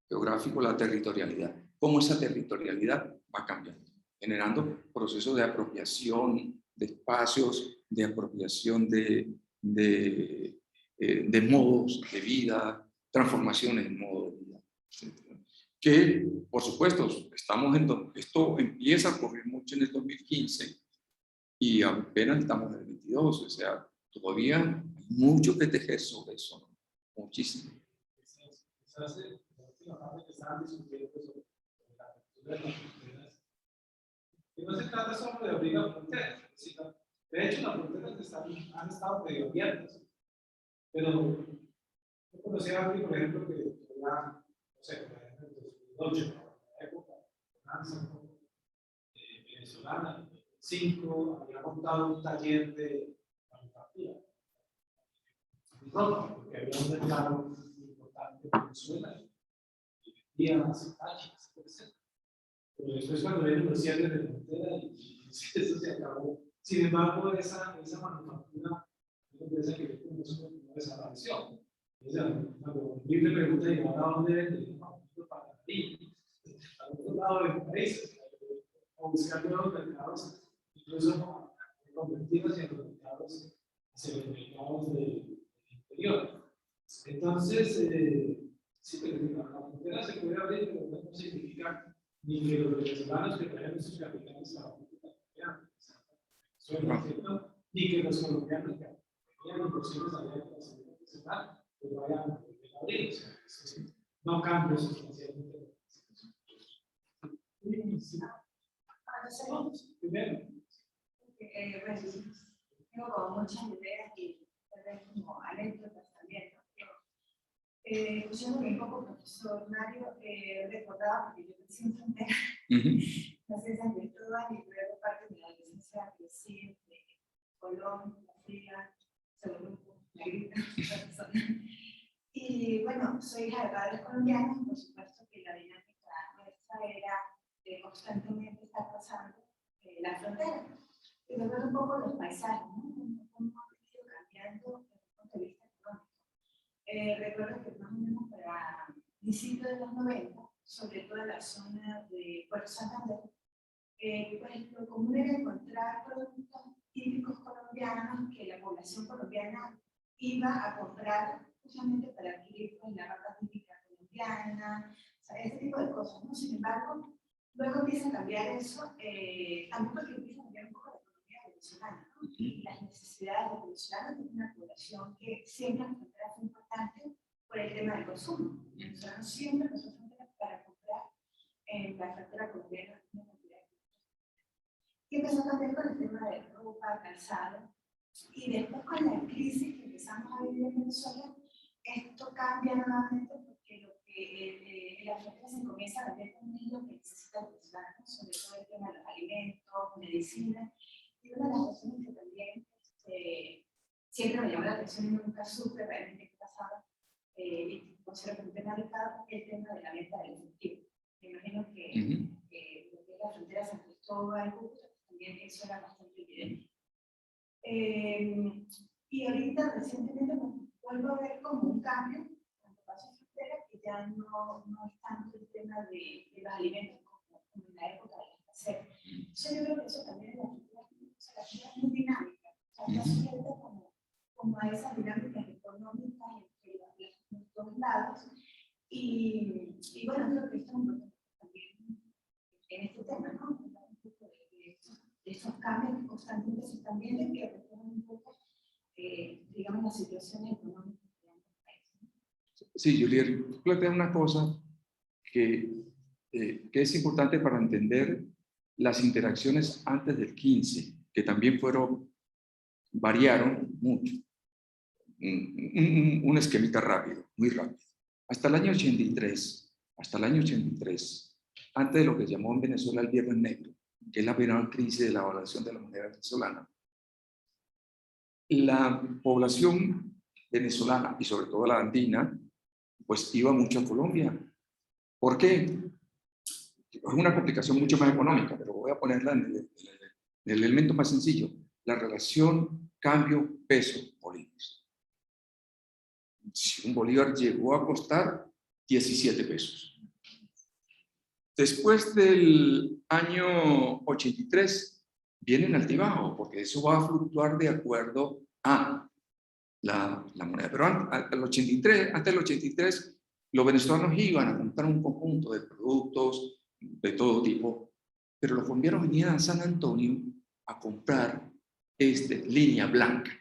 geográficos la territorialidad, cómo esa territorialidad va cambiando, generando procesos de apropiación de espacios, de apropiación de modos de vida, transformaciones en modo de vida. Que, por supuesto, esto empieza a ocurrir mucho en el 2015 y apenas estamos en el 22, o sea, todavía hay mucho que tejer sobre eso, ¿no? Muchísimo. Esa es la última parte que estaban discutiendo sobre la apertura de las fronteras. Que no se trata solo de abrir las fronteras, sino, de hecho, las fronteras han estado medio abiertas, pero yo conocí a alguien, por ejemplo, que era, no sé, por ejemplo, en 2008, en la época venezolana, en 2005, había montado un taller de manufactura. Ropa, porque había un mercado importante en Venezuela y vendía las tachas, etc. Pero después, cuando vienen los cierres de frontera, y eso se acabó. Sin embargo, esa manufactura, una empresa que yo conozco, no desapareció. Cuando vi me pregunta, ¿y ahora dónde venden? Para Madrid, al otro lado del país, o buscar nuevos mercados, incluso convertirlos en los mercados hacia los mercados del interior. Entonces, sí, pero la frontera se puede abrir, pero no significa ni que los venezolanos que traen sus capitales a la política colombiana, ni que los colombianos que tenían inversiones abiertas a nivel nacional, pues vayan a abrir. O sea, no cambia sustancialmente. Primero. Bueno, tengo como muchas ideas y tal vez como anécdotas también, ¿no? Escuchando un poco, profesor Mario, recordaba, porque yo crecí en frontera, nací en San Cristóbal y luego parte de la licencia crecí de Colón, La Fría, Segundo, Negrita, y bueno, soy hija de padres colombianos, por supuesto que la dinámica nuestra era constantemente estar pasando la frontera. Y recuerdo un poco los paisajes, ¿no? Cómo han ido cambiando desde el punto de vista económico. Recuerdo que más o menos para principios de los 90, sobre todo en la zona de Puerto Santander, pues lo común era encontrar productos típicos colombianos que la población colombiana iba a comprar justamente para adquirir pues, la ropa típica colombiana, o sea, ese tipo de cosas, ¿no? Sin embargo, luego empieza a cambiar eso, también porque empieza a cambiar un poco la economía venezolana, ¿no? Y las necesidades de los venezolanos de una población que siempre en frontera fue importante por el tema del consumo. Los venezolanos siempre nos fronteras para comprar en la frontera colombiana una cantidad de productos. Y empezó también con el tema de ropa, calzado, y después con la crisis que empezamos a vivir en Venezuela, esto cambia nuevamente porque lo que en la frontera se comienza a ver con lo que necesitan los venezolanos, sobre todo el tema de los alimentos, medicina. Y una de las razones que también siempre me llamó la atención y nunca supe realmente qué pasaba, y considero que un tema delicado, es el tema de la venta del efectivo. Me imagino que lo que es la frontera San Cristóbal, también eso era bastante evidente. Y ahorita recientemente vuelvo a ver como un cambio cuando paso frontera, que ya no es tanto el tema de los alimentos como en la época de la escasez. Yo creo que eso también es la frontera muy dinámica, o sea, está sujeta como a esas dinámicas económicas entre los dos lados. Y bueno, creo que esto es importante también en este tema, ¿no? De estos cambios que constantemente se están viendo y que reflejan un poco, digamos, las situaciones económicas de ambos países. Sí, Juliet, plantea una cosa que es importante para entender las interacciones antes del 15, que también variaron mucho. Un esquemita rápido, muy rápido. Hasta el año 83, antes de lo que llamó en Venezuela el Viernes Negro, que es la primera crisis de la evaluación de la moneda venezolana, la población venezolana y sobre todo la andina, pues iba mucho a Colombia. ¿Por qué? Es una complicación mucho más económica, pero voy a ponerla en el elemento más sencillo, la relación cambio-peso bolívares. Si un bolívar llegó a costar 17 pesos. Después del año 83 viene el altibajo, porque eso va a fluctuar de acuerdo a la moneda. Pero antes del 83, los venezolanos iban a comprar un conjunto de productos de todo tipo, pero los colombianos venían a San Antonio a comprar línea blanca.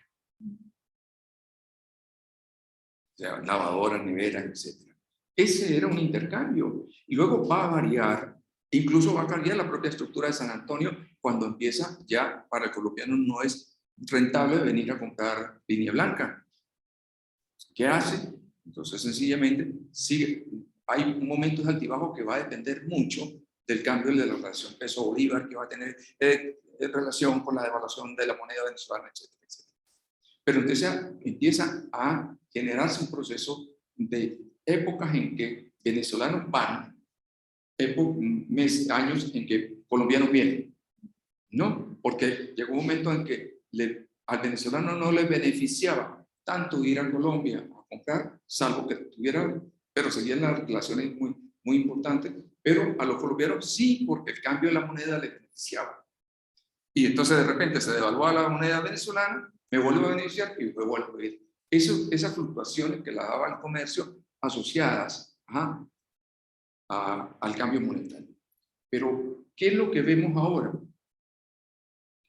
O sea, lavadoras, neveras, etc. Ese era un intercambio. Y luego va a variar, incluso va a cambiar la propia estructura de San Antonio cuando empieza ya, para el colombiano no es rentable venir a comprar línea blanca. ¿Qué hace? Entonces, sencillamente, sigue. Hay momentos de altibajo que va a depender mucho del cambio de la relación peso-bolívar que va a tener en relación con la devaluación de la moneda venezolana, etcétera, etcétera. Pero entonces empieza a generarse un proceso de épocas en que venezolanos van, años en que colombianos vienen, ¿no? Porque llegó un momento en que al venezolano no le beneficiaba tanto ir a Colombia a comprar, salvo que tuviera, pero seguían las relaciones muy, muy importantes, pero a los colombianos sí, porque el cambio de la moneda le beneficiaba. Y entonces de repente se devalúa la moneda venezolana, me vuelvo a beneficiar y me vuelvo a ir. Esas fluctuaciones que la daba el comercio asociadas al cambio monetario. Pero, ¿qué es lo que vemos ahora?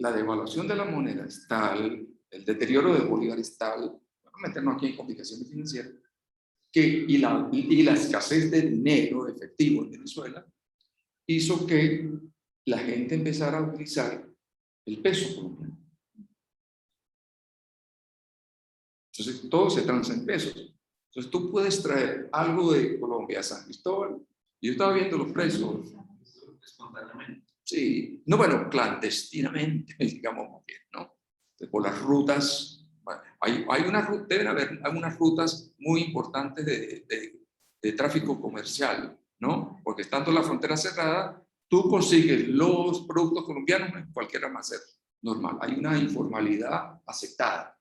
La devaluación de la moneda es tal, el deterioro del bolívar es tal, vamos a meternos aquí en complicaciones financieras, y la escasez de dinero efectivo en Venezuela hizo que la gente empezara a utilizar el peso colombiano. Entonces, todo se transa en pesos. Entonces, tú puedes traer algo de Colombia a San Cristóbal. Yo estaba viendo los precios. Espontáneamente. Sí, no, bueno, clandestinamente, digamos más bien, ¿no? Por las rutas, bueno, deben haber algunas rutas muy importantes de tráfico comercial, ¿no? Porque estando la frontera cerrada, tú consigues los productos colombianos en cualquier almacén normal. Hay una informalidad aceptada,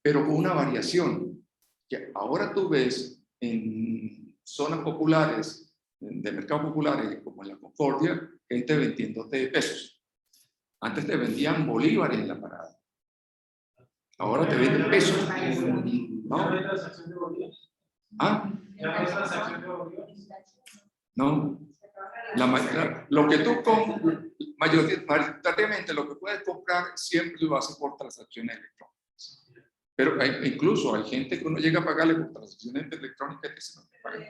pero con una variación que ahora tú ves en zonas populares, de mercados populares, como en la Concordia, gente vendiéndote pesos. Antes te vendían bolívares en la parada. Ahora te venden pesos. ¿No? ¿Ya transacción de bolívar? ¿Ah? ¿Ya no hay transacción de bolívar? No. Lo que tú mayoritariamente lo que puedes comprar siempre lo haces por transacciones electrónicas. Pero incluso hay gente que uno llega a pagarle por transacciones electrónicas que se no te pagan.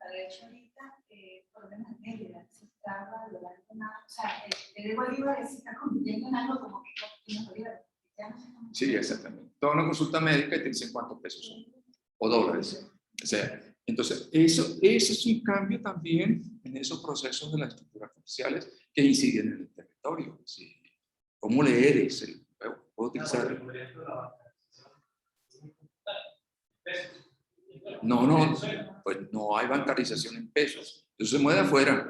De hecho, ahorita, por lo menos en Mérida, se está valorando más, o sea, el bolívar se está convirtiendo en algo como que no tiene bolívar. Sí, exactamente. Toda una consulta médica y te dicen cuántos pesos son, o dólares. O sea, entonces, eso es un cambio también en esos procesos de las estructuras comerciales que inciden en el territorio. ¿Sí? ¿Cómo leer ese? ¿Puedo utilizar? No, pues no hay bancarización en pesos. Eso se mueve afuera.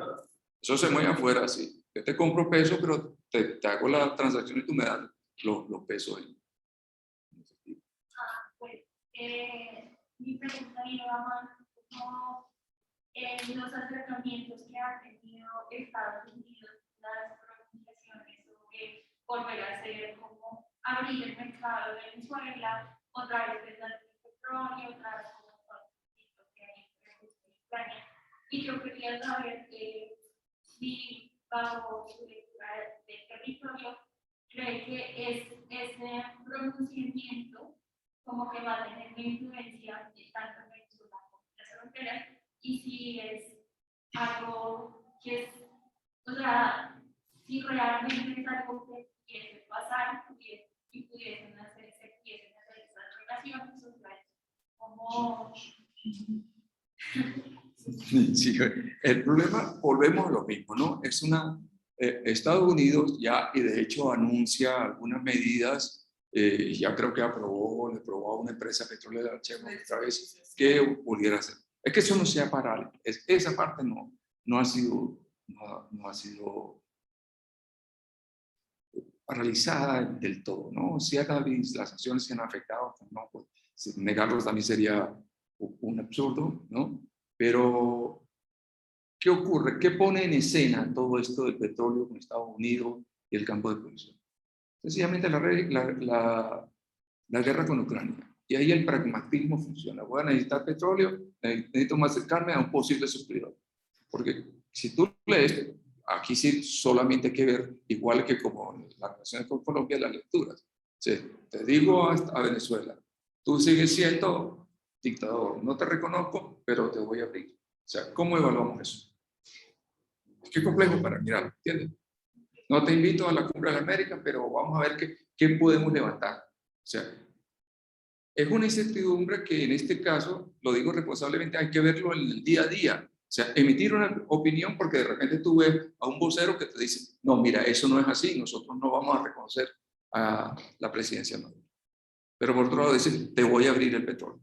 Eso se mueve afuera, sí. Yo te compro pesos, pero te hago la transacción y tú me das los pesos ahí. Pues, mi pregunta iba más como los acercamientos que ha tenido Estados Unidos, las pronunciaciones sobre volver a hacer como abrir el mercado de Venezuela, otra vez desde el petróleo, otra vez como conflicto que hay entre Rusia y Ucrania. Y yo quería saber si bajo su lectura del territorio cree que ese pronunciamiento como que va a tener una influencia tanto en Venezuela como en las fronteras, y si es algo que es, o sea, si realmente es algo que pudiese pasar y pudiesen hacer esas relaciones, o sea, como... Sí, el problema, volvemos a lo mismo, ¿no? Es Estados Unidos ya, y de hecho anuncia algunas medidas, ya creo que le aprobó a una empresa petrolera, Chevron, otra vez, que pudiera hacer. Es que eso no sea paralelo, esa parte no ha sido paralizada del todo, ¿no? Las acciones se han afectado, ¿no? Pues, negarlos también sería un absurdo, ¿no? Pero, ¿qué ocurre? ¿Qué pone en escena todo esto del petróleo con Estados Unidos y el campo de producción? Sencillamente la guerra con Ucrania. Y ahí el pragmatismo funciona. Voy a necesitar petróleo, necesito más acercarme a un posible suplidor. Porque si tú lees, aquí sí solamente hay que ver, igual que como en las relaciones con Colombia, las lecturas. Sí, te digo a Venezuela, tú sigues siendo dictador, no te reconozco, pero te voy a abrir. O sea, ¿cómo evaluamos eso? Es que es complejo para mirarlo, ¿entiendes? No te invito a la Cumbre de la América, pero vamos a ver qué podemos levantar. O sea, es una incertidumbre que en este caso, lo digo responsablemente, hay que verlo en el día a día. O sea, emitir una opinión porque de repente tú ves a un vocero que te dice, no, mira, eso no es así, nosotros no vamos a reconocer a la presidencia Maduro. Pero por otro lado dice, te voy a abrir el petróleo.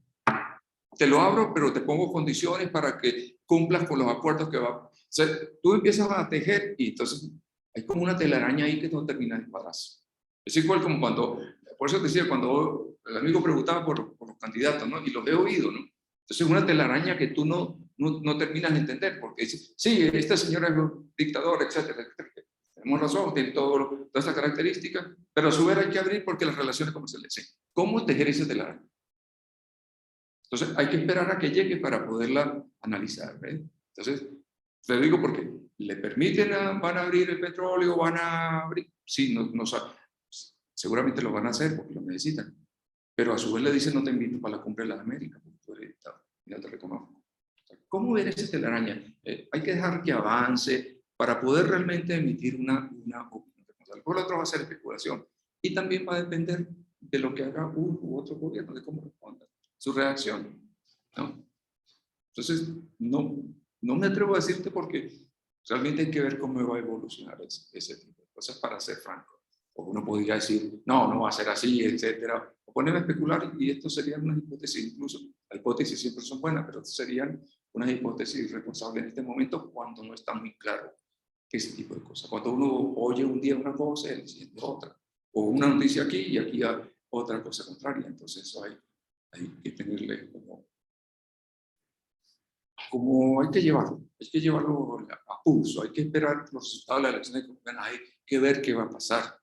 Te lo abro, pero te pongo condiciones para que cumplas con los acuerdos que va. O sea, tú empiezas a tejer y entonces hay como una telaraña ahí que no termina de cuadrarse. Es igual como cuando, por eso te decía, cuando el amigo preguntaba por los candidatos, ¿no? Y los he oído, ¿no? Entonces una telaraña que tú no terminas de entender, porque dices, sí, este señor es un dictador, etcétera, etcétera. Tenemos razón, tiene todas esas características, pero a su vez hay que abrir porque las relaciones comerciales, sí. ¿Cómo tejer esa telaraña? Entonces hay que esperar a que llegue para poderla analizar, ¿ves? Entonces, te digo porque le permiten, van a abrir el petróleo, van a abrir, sí, seguramente lo van a hacer porque lo necesitan, pero a su vez le dicen no te invito para la Cumbre de las Américas, porque tú eres dictador, ya te reconozco. O sea, ¿cómo ver esa telaraña? Hay que dejar que avance para poder realmente emitir una opinión responsable. Por lo otro va a ser especulación y también va a depender de lo que haga uno u otro gobierno, de cómo responda su reacción, ¿no? Entonces, no me atrevo a decirte porque realmente hay que ver cómo va a evolucionar ese tipo de cosas para ser franco. O uno podría decir, no va a ser así, etcétera. O ponerme a especular y esto serían unas hipótesis, incluso las hipótesis siempre son buenas, pero serían unas hipótesis irresponsables en este momento cuando no está muy claro ese tipo de cosas. Cuando uno oye un día una cosa y el siguiente otra. O una noticia aquí y aquí otra cosa contraria. Entonces eso hay que tenerle como hay que llevarlo a pulso, hay que esperar los resultados de la elección colombiana, hay que ver qué va a pasar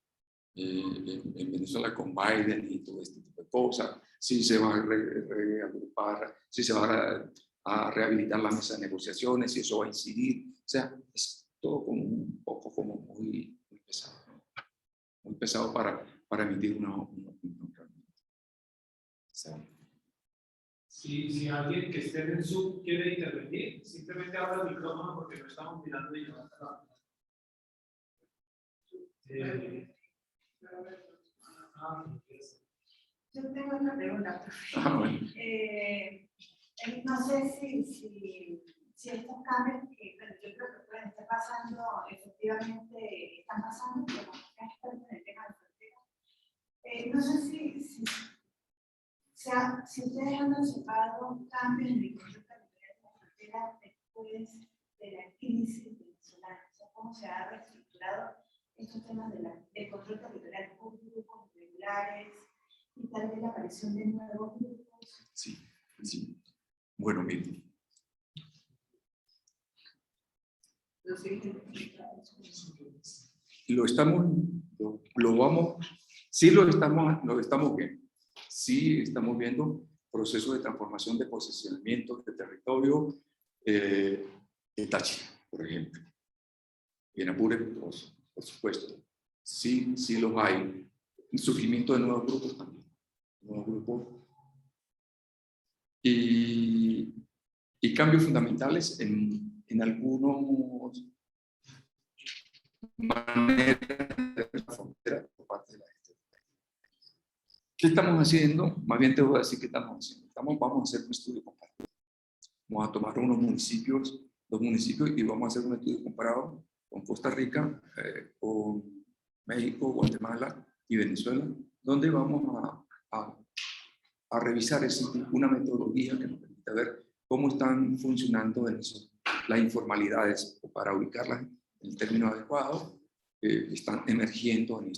en Venezuela con Biden y todo este tipo de cosas, si se va a reagrupar, si se va a rehabilitar la mesa de negociaciones, si eso va a incidir, o sea, es todo como un poco como muy pesado, ¿no? Muy pesado para emitir una opinión realmente. O sea, Si alguien que esté en el Zoom quiere intervenir, simplemente abra el micrófono porque no estamos mirando y no Yo tengo otra pregunta, profe. bueno. No sé si estos cambios que bueno, yo creo que pueden estar pasando, efectivamente están pasando, pero como están expertos en el tema de frontera. No sé si ustedes han observado cambios en el control territorial de la frontera después de la crisis venezolana, o sea, cómo se ha reestructurado estos temas del control territorial por grupos irregulares y tal vez la aparición de nuevos grupos. Sí. Bueno, miren. Lo estamos viendo. Sí estamos viendo procesos de transformación de posicionamiento de territorio en Táchira, por ejemplo. Y en Apure, por supuesto. Sí los hay. El surgimiento de nuevos grupos también. Nuevos grupos. Y cambios fundamentales en algunos maneras de la frontera por parte de la gente. ¿Qué estamos haciendo? Más bien te voy a decir qué estamos haciendo. Vamos a hacer un estudio comparado. Vamos a tomar dos municipios y vamos a hacer un estudio comparado con Costa Rica, con México, Guatemala y Venezuela, donde vamos a revisar una metodología que nos permita ver cómo están funcionando las informalidades, o para ubicarlas en el término adecuado, están emergiendo en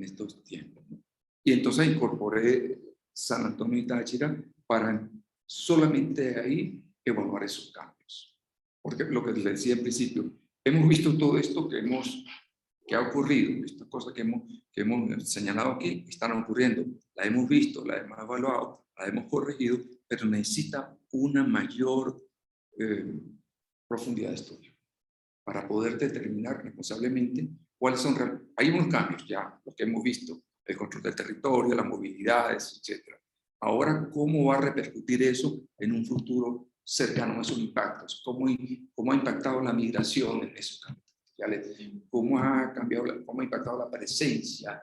estos tiempos, ¿no? Y entonces incorporé San Antonio y Táchira para solamente de ahí evaluar esos cambios. Porque lo que les decía al principio, hemos visto todo esto que hemos ¿Qué ha ocurrido? Estas cosas que hemos señalado aquí están ocurriendo. La hemos visto, la hemos evaluado, la hemos corregido, pero necesita una mayor profundidad de estudio para poder determinar responsablemente cuáles son. Hay unos cambios ya, los que hemos visto, el control del territorio, las movilidades, etc. Ahora, ¿cómo va a repercutir eso en un futuro cercano a esos impactos? ¿Cómo ha impactado la migración en esos cambios? ¿Cómo ha impactado la presencia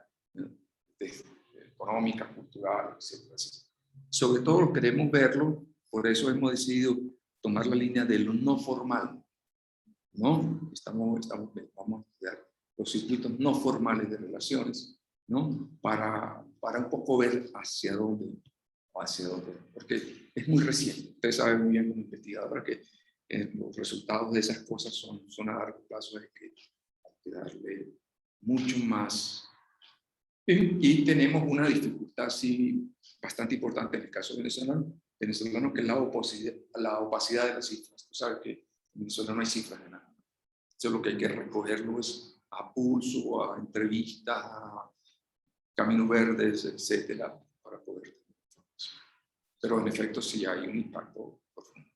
económica, cultural, etcétera? Sobre todo queremos verlo, por eso hemos decidido tomar la línea de lo no formal, ¿no? Vamos a estudiar los circuitos no formales de relaciones, ¿no? Para un poco ver hacia dónde, porque es muy reciente. Ustedes saben muy bien como investigadora que los resultados de esas cosas son a largo plazo, hay que darle mucho más. Y tenemos una dificultad sí, bastante importante en el caso venezolano, que es la opacidad de las cifras. Tú sabes que en Venezuela no hay cifras de nada. Eso es lo que hay que recogerlo es a pulso, a entrevistas, a caminos verdes, etcétera, para poder tener información. Pero en efecto sí hay un impacto profundo.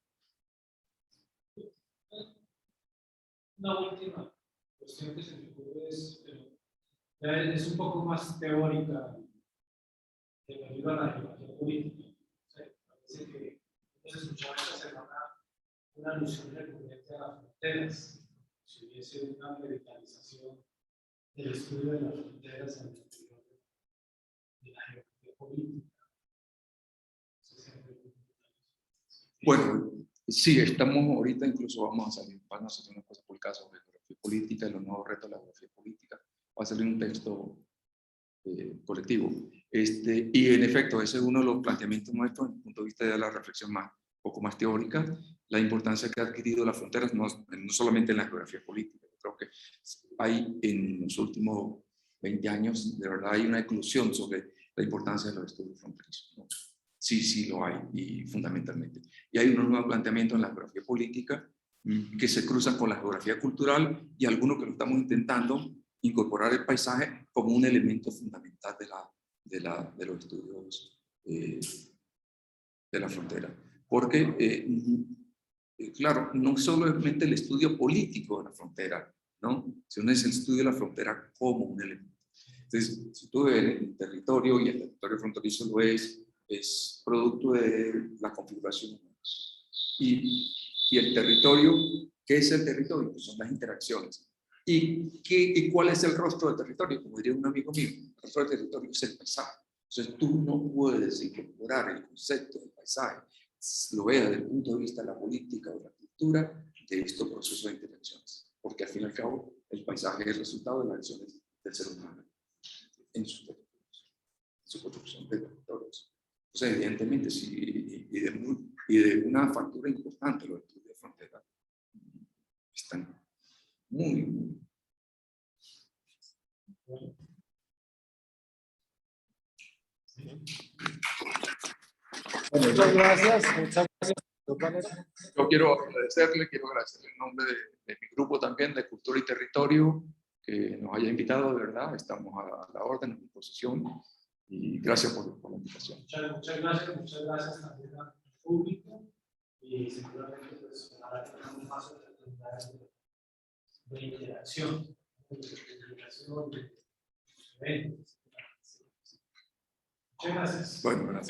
Una última cuestión que se me ocurre es un poco más teórica que me ayuda a la geografía política. O sea, parece que hemos escuchado esta semana una alusión recurrente a las fronteras, si hubiese una medicalización del estudio de las fronteras en el interior de la geografía política. Bueno, sí, estamos ahorita, incluso vamos a hacer una cosa por el caso de geografía política y los nuevos retos de la geografía política. Va a salir un texto colectivo. Y en efecto, ese es uno de los planteamientos nuestros desde el punto de vista de la reflexión un poco más teórica, la importancia que ha adquirido las fronteras, no solamente en la geografía política. Creo que hay en los últimos 20 años, de verdad, hay una eclosión sobre la importancia de los estudios fronterizos, ¿no? Sí lo hay, y fundamentalmente. Y hay unos nuevos planteamientos en la geografía política que se cruzan con la geografía cultural y algunos que lo estamos intentando incorporar el paisaje como un elemento fundamental de los estudios de la frontera. Porque, claro, no solamente el estudio político de la frontera, ¿no? Sino es el estudio de la frontera como un elemento. Entonces, si tú ves el territorio, y el territorio fronterizo lo es producto de la configuración humana. Y el territorio, ¿qué es el territorio? Pues son las interacciones. ¿Y cuál es el rostro del territorio? Como diría un amigo mío, el rostro del territorio es el paisaje. Entonces tú no puedes incorporar el concepto del paisaje, lo veas desde el punto de vista de la política o la cultura, de estos procesos de interacciones. Porque al fin y al cabo, el paisaje es el resultado de las acciones del ser humano en su construcción de territorios. Entonces, evidentemente, sí, y de una factura importante los estudios de frontera están muy Muchas gracias. Yo quiero agradecerle en nombre de mi grupo también de Cultura y Territorio que nos haya invitado, de verdad, estamos a la orden, a disposición, y gracias por la invitación. Muchas gracias también al público, y seguramente pues ahora tenemos más oportunidades de interacción, de publicación, de eventos. Muchas gracias. Bueno, gracias.